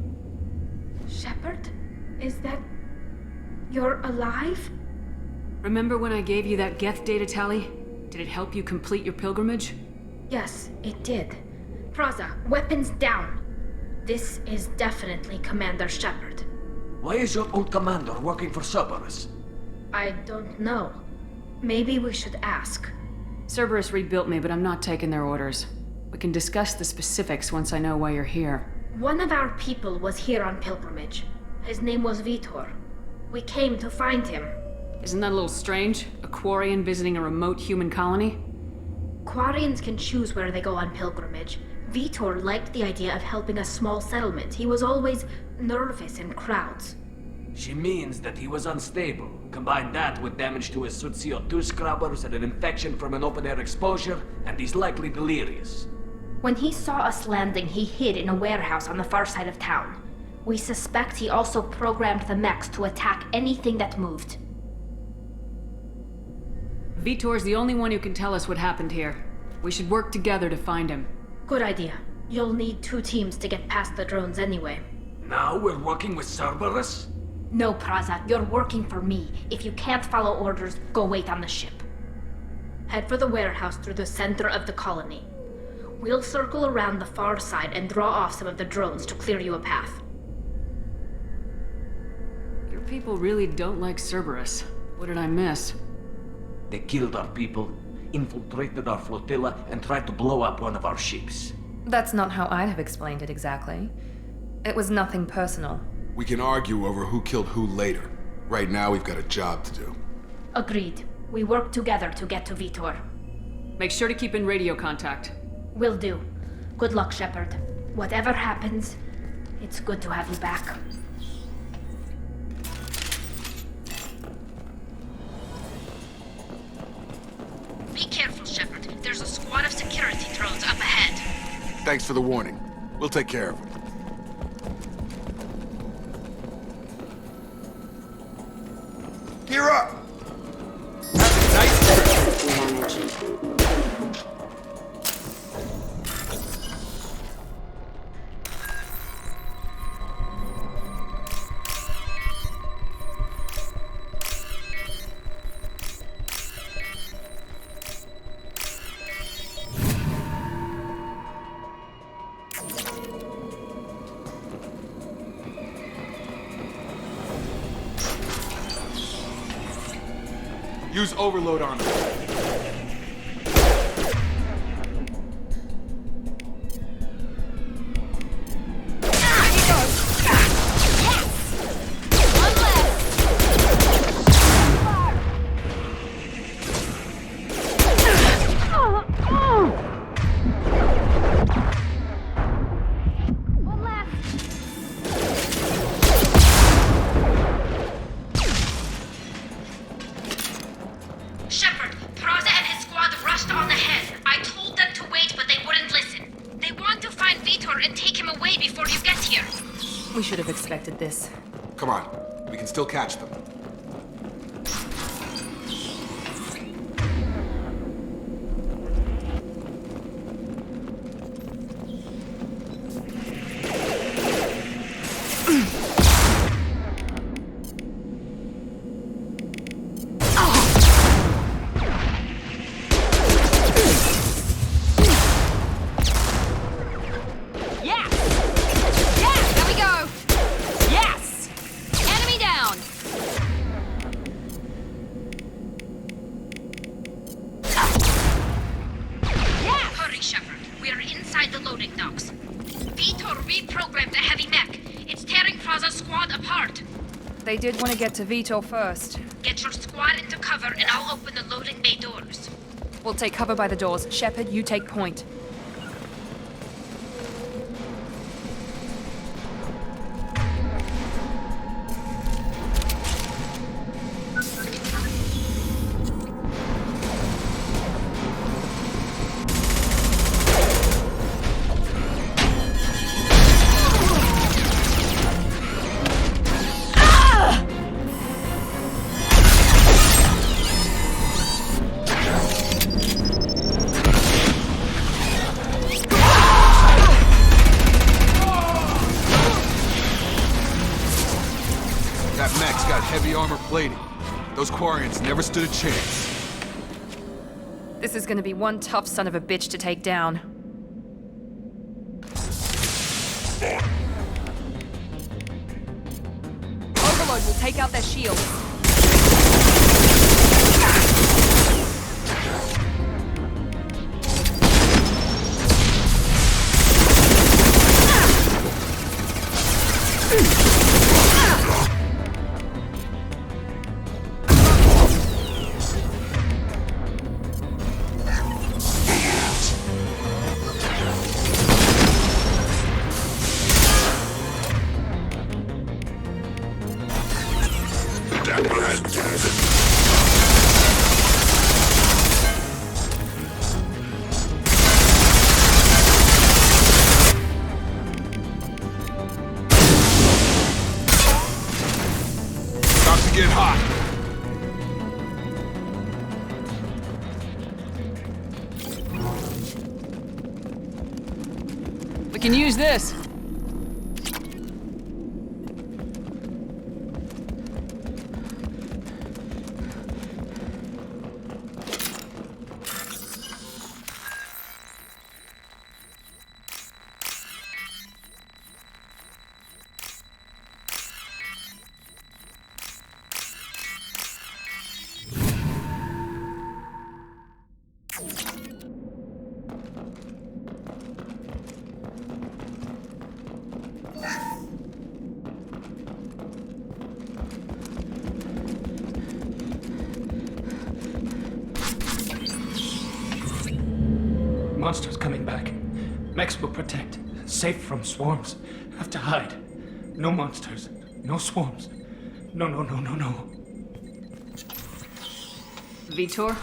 Shepard? Is that... you're alive? Remember when I gave you that Geth data tally? Did it help you complete your pilgrimage? Yes, it did. Praza, weapons down. This is definitely Commander Shepard. Why is your old commander working for Cerberus? I don't know. Maybe we should ask. Cerberus rebuilt me, but I'm not taking their orders. We can discuss the specifics once I know why you're here. One of our people was here on pilgrimage. His name was Vitor. We came to find him. Isn't that a little strange? A Quarian visiting a remote human colony? Quarians can choose where they go on pilgrimage. Vitor liked the idea of helping a small settlement. He was always nervous in crowds. She means that he was unstable. Combine that with damage to his suit CO2 scrubbers and an infection from an open-air exposure, and he's likely delirious. When he saw us landing, he hid in a warehouse on the far side of town. We suspect he also programmed the mechs to attack anything that moved. Vitor's the only one who can tell us what happened here. We should work together to find him. Good idea. You'll need 2 teams to get past the drones anyway. Now we're working with Cerberus? No, Praza, you're working for me. If you can't follow orders, go wait on the ship. Head for the warehouse through the center of the colony. We'll circle around the far side and draw off some of the drones to clear you a path. Your people really don't like Cerberus. What did I miss? They killed our people, infiltrated our flotilla, and tried to blow up one of our ships. That's not how I'd have explained it exactly. It was nothing personal. We can argue over who killed who later. Right now, we've got a job to do. Agreed. We work together to get to Vitor. Make sure to keep in radio contact. Will do. Good luck, Shepard. Whatever happens, it's good to have you back. Be careful, Shepard. There's a squad of security drones up ahead. Thanks for the warning. We'll take care of it. Gear up! Use overload on them. Shepard, Praza and his squad rushed on ahead. I told them to wait, but they wouldn't listen. They want to find Vitor and take him away before you get here. We should have expected this. Come on, we can still catch them. They did want to get to Vitor first. Get your squad into cover and I'll open the loading bay doors. We'll take cover by the doors. Shepard, you take point. Those Quarians never stood a chance. This is gonna be one tough son of a bitch to take down. Overload will take out their shields. We can use this. Monsters coming back. Mechs will protect. Safe from swarms. Have to hide. No monsters. No swarms. No. Vitor?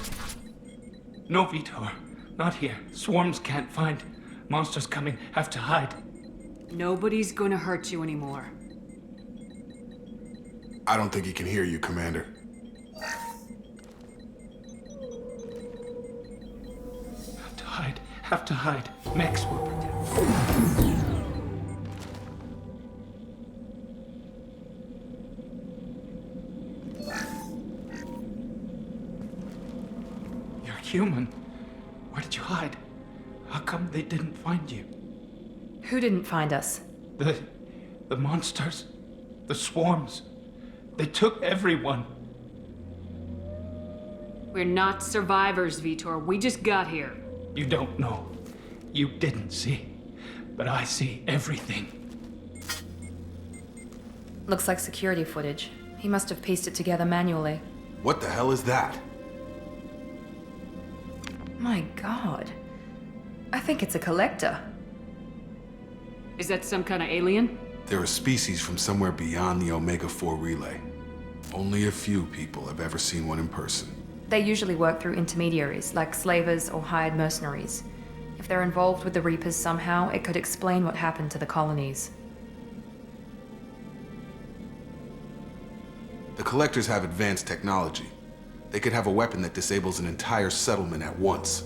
No Vitor. Not here. Swarms can't find. Monsters coming. Have to hide. Nobody's gonna hurt you anymore. I don't think he can hear you, Commander. Have to hide. Mechs will protect. You're human. Where did you hide? How come they didn't find you? Who didn't find us? The monsters. The swarms. They took everyone. We're not survivors, Vitor. We just got here. You don't know. You didn't see. But I see everything. Looks like security footage. He must have pieced it together manually. What the hell is that? My god. I think it's a collector. Is that some kind of alien? They're a species from somewhere beyond the Omega-4 relay. Only a few people have ever seen one in person. They usually work through intermediaries, like slavers or hired mercenaries. If they're involved with the Reapers somehow, it could explain what happened to the colonies. The Collectors have advanced technology. They could have a weapon that disables an entire settlement at once.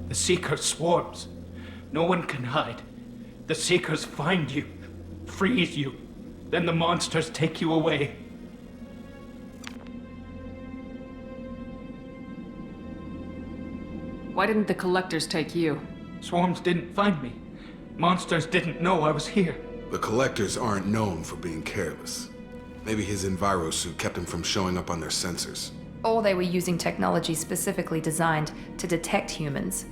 The Seeker swarms. No one can hide. The Seekers find you, freeze you, then the monsters take you away. Why didn't the Collectors take you? Swarms didn't find me. Monsters didn't know I was here. The Collectors aren't known for being careless. Maybe his envirosuit kept him from showing up on their sensors. Or they were using technology specifically designed to detect humans.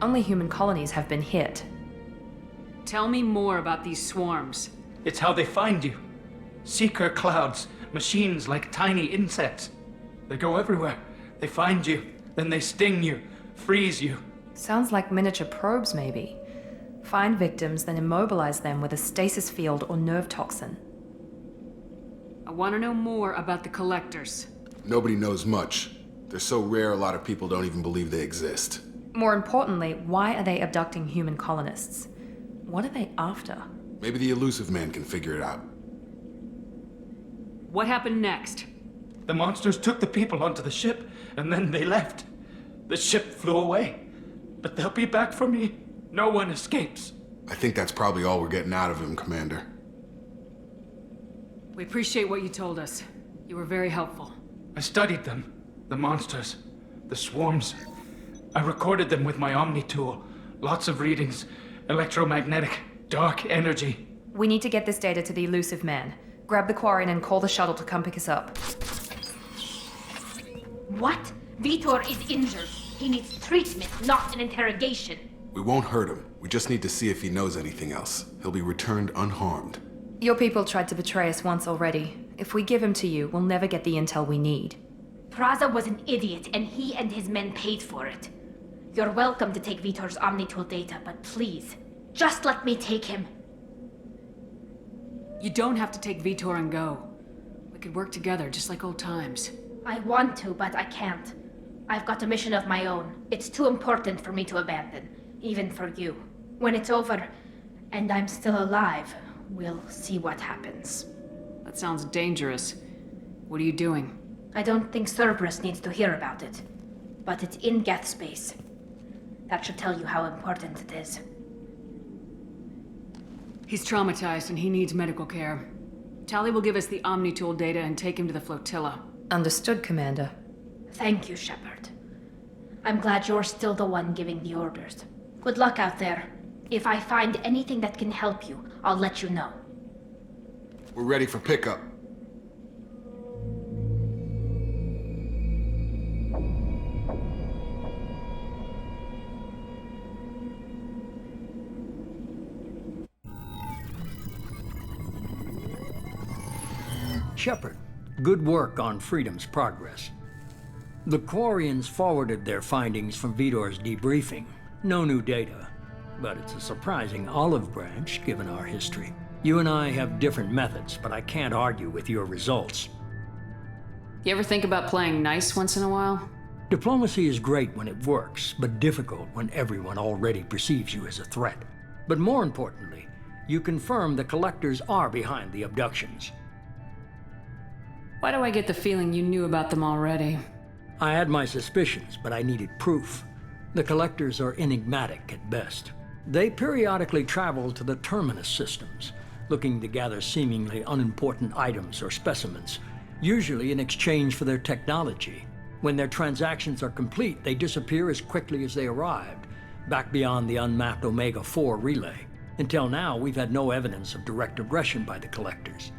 Only human colonies have been hit. Tell me more about these swarms. It's how they find you. Seeker clouds, machines like tiny insects. They go everywhere. They find you, then they sting you, freeze you. Sounds like miniature probes, maybe. Find victims, then immobilize them with a stasis field or nerve toxin. I want to know more about the Collectors. Nobody knows much. They're so rare a lot of people don't even believe they exist. More importantly, why are they abducting human colonists? What are they after? Maybe the elusive man can figure it out. What happened next? The monsters took the people onto the ship, and then they left. The ship flew away. But they'll be back for me. No one escapes. I think that's probably all we're getting out of him, Commander. We appreciate what you told us. You were very helpful. I studied them. The monsters. The swarms. I recorded them with my Omni tool. Lots of readings. Electromagnetic. Dark energy. We need to get this data to the elusive man. Grab the Quarian and call the shuttle to come pick us up. What? Vitor is injured. He needs treatment, not an interrogation. We won't hurt him. We just need to see if he knows anything else. He'll be returned unharmed. Your people tried to betray us once already. If we give him to you, we'll never get the intel we need. Praza was an idiot, and he and his men paid for it. You're welcome to take Vitor's Omnitool data, but please, just let me take him. You don't have to take Vitor and go. We could work together, just like old times. I want to, but I can't. I've got a mission of my own. It's too important for me to abandon, even for you. When it's over, and I'm still alive, we'll see what happens. That sounds dangerous. What are you doing? I don't think Cerberus needs to hear about it. But it's in Geth space. That should tell you how important it is. He's traumatized and he needs medical care. Tali will give us the Omnitool data and take him to the flotilla. Understood, Commander. Thank you, Shepard. I'm glad you're still the one giving the orders. Good luck out there. If I find anything that can help you, I'll let you know. We're ready for pickup. Shepard, good work on Freedom's progress. The Quarians forwarded their findings from Vitor's debriefing. No new data, but it's a surprising olive branch given our history. You and I have different methods, but I can't argue with your results. You ever think about playing nice once in a while? Diplomacy is great when it works, but difficult when everyone already perceives you as a threat. But more importantly, you confirm the Collectors are behind the abductions. Why do I get the feeling you knew about them already? I had my suspicions, but I needed proof. The Collectors are enigmatic at best. They periodically travel to the terminus systems, looking to gather seemingly unimportant items or specimens, usually in exchange for their technology. When their transactions are complete, they disappear as quickly as they arrived, back beyond the unmapped Omega-4 relay. Until now, we've had no evidence of direct aggression by the Collectors.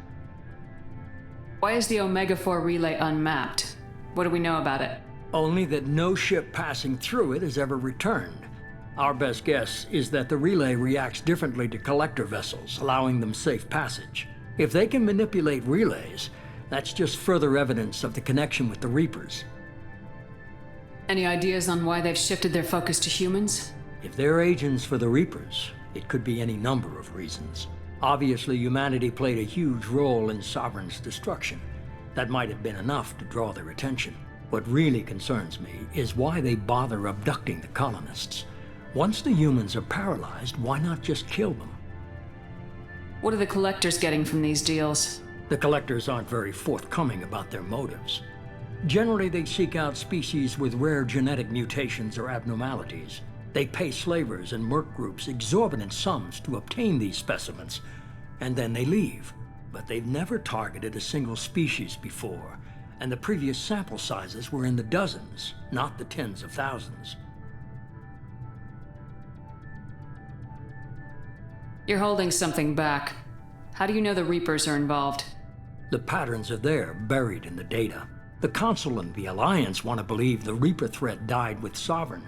Why is the Omega-4 relay unmapped? What do we know about it? Only that no ship passing through it has ever returned. Our best guess is that the relay reacts differently to collector vessels, allowing them safe passage. If they can manipulate relays, that's just further evidence of the connection with the Reapers. Any ideas on why they've shifted their focus to humans? If they're agents for the Reapers, it could be any number of reasons. Obviously, humanity played a huge role in Sovereign's destruction. That might have been enough to draw their attention. What really concerns me is why they bother abducting the colonists. Once the humans are paralyzed, why not just kill them? What are the collectors getting from these deals? The collectors aren't very forthcoming about their motives. Generally, they seek out species with rare genetic mutations or abnormalities. They pay slavers and merc groups exorbitant sums to obtain these specimens, and then they leave. But they've never targeted a single species before, and the previous sample sizes were in the dozens, not the tens of thousands. You're holding something back. How do you know the Reapers are involved? The patterns are there, buried in the data. The Council and the Alliance want to believe the Reaper threat died with Sovereign.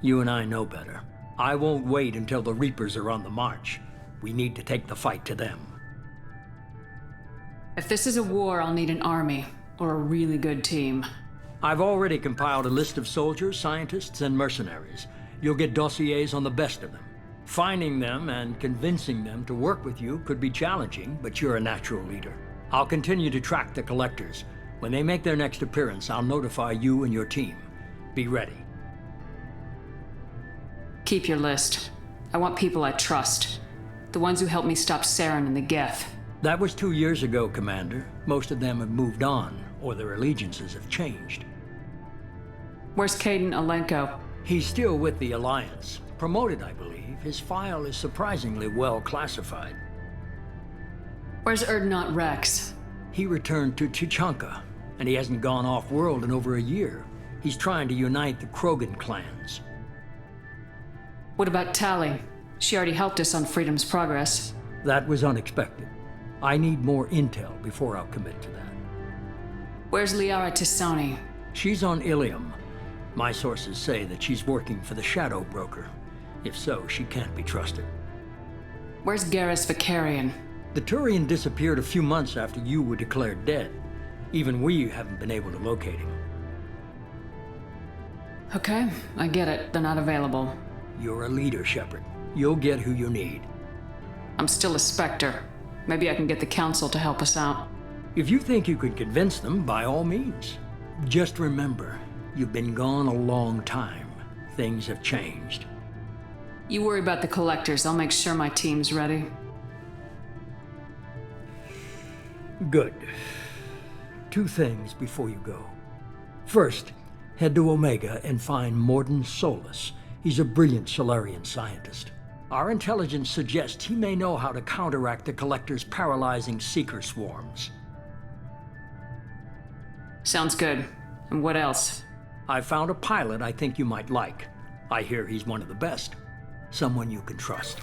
You and I know better. I won't wait until the Reapers are on the march. We need to take the fight to them. If this is a war, I'll need an army, or a really good team. I've already compiled a list of soldiers, scientists, and mercenaries. You'll get dossiers on the best of them. Finding them and convincing them to work with you could be challenging, but you're a natural leader. I'll continue to track the collectors. When they make their next appearance, I'll notify you and your team. Be ready. Keep your list. I want people I trust. The ones who helped me stop Saren and the Geth. That was 2 years ago, Commander. Most of them have moved on, or their allegiances have changed. Where's Caden Alenko? He's still with the Alliance. Promoted, I believe. His file is surprisingly well classified. Where's Erdnot Rex? He returned to Chichanka, and he hasn't gone off-world in over a year. He's trying to unite the Krogan clans. What about Tali? She already helped us on Freedom's Progress. That was unexpected. I need more intel before I'll commit to that. Where's Liara Tisani? She's on Ilium. My sources say that she's working for the Shadow Broker. If so, she can't be trusted. Where's Garrus Vicarian? The Turian disappeared a few months after you were declared dead. Even we haven't been able to locate him. Okay, I get it. They're not available. You're a leader, Shepard. You'll get who you need. I'm still a Spectre. Maybe I can get the Council to help us out. If you think you can convince them, by all means. Just remember, you've been gone a long time. Things have changed. You worry about the collectors. I'll make sure my team's ready. Good. 2 things before you go. First, head to Omega and find Morden Solus. He's a brilliant Solarian scientist. Our intelligence suggests he may know how to counteract the Collector's paralyzing Seeker swarms. Sounds good. And what else? I found a pilot I think you might like. I hear he's one of the best. Someone you can trust.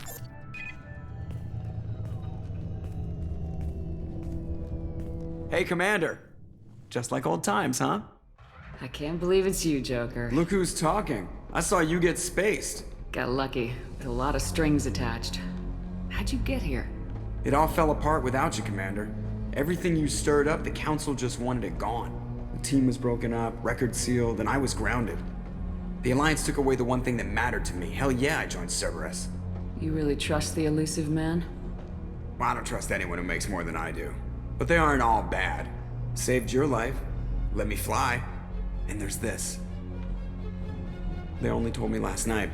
Hey, Commander. Just like old times, huh? I can't believe it's you, Joker. Look who's talking. I saw you get spaced. Got lucky, with a lot of strings attached. How'd you get here? It all fell apart without you, Commander. Everything you stirred up, the Council just wanted it gone. The team was broken up, record sealed, and I was grounded. The Alliance took away the one thing that mattered to me. Hell yeah, I joined Cerberus. You really trust the elusive man? Well, I don't trust anyone who makes more than I do. But they aren't all bad. Saved your life, let me fly, and there's this. They only told me last night.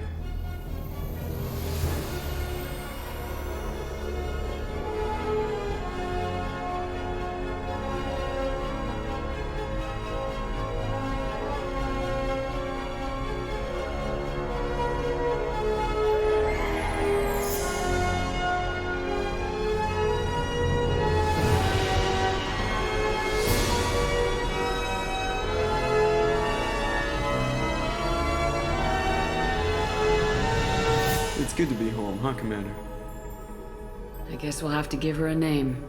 It's good to be home, huh, Commander? I guess we'll have to give her a name.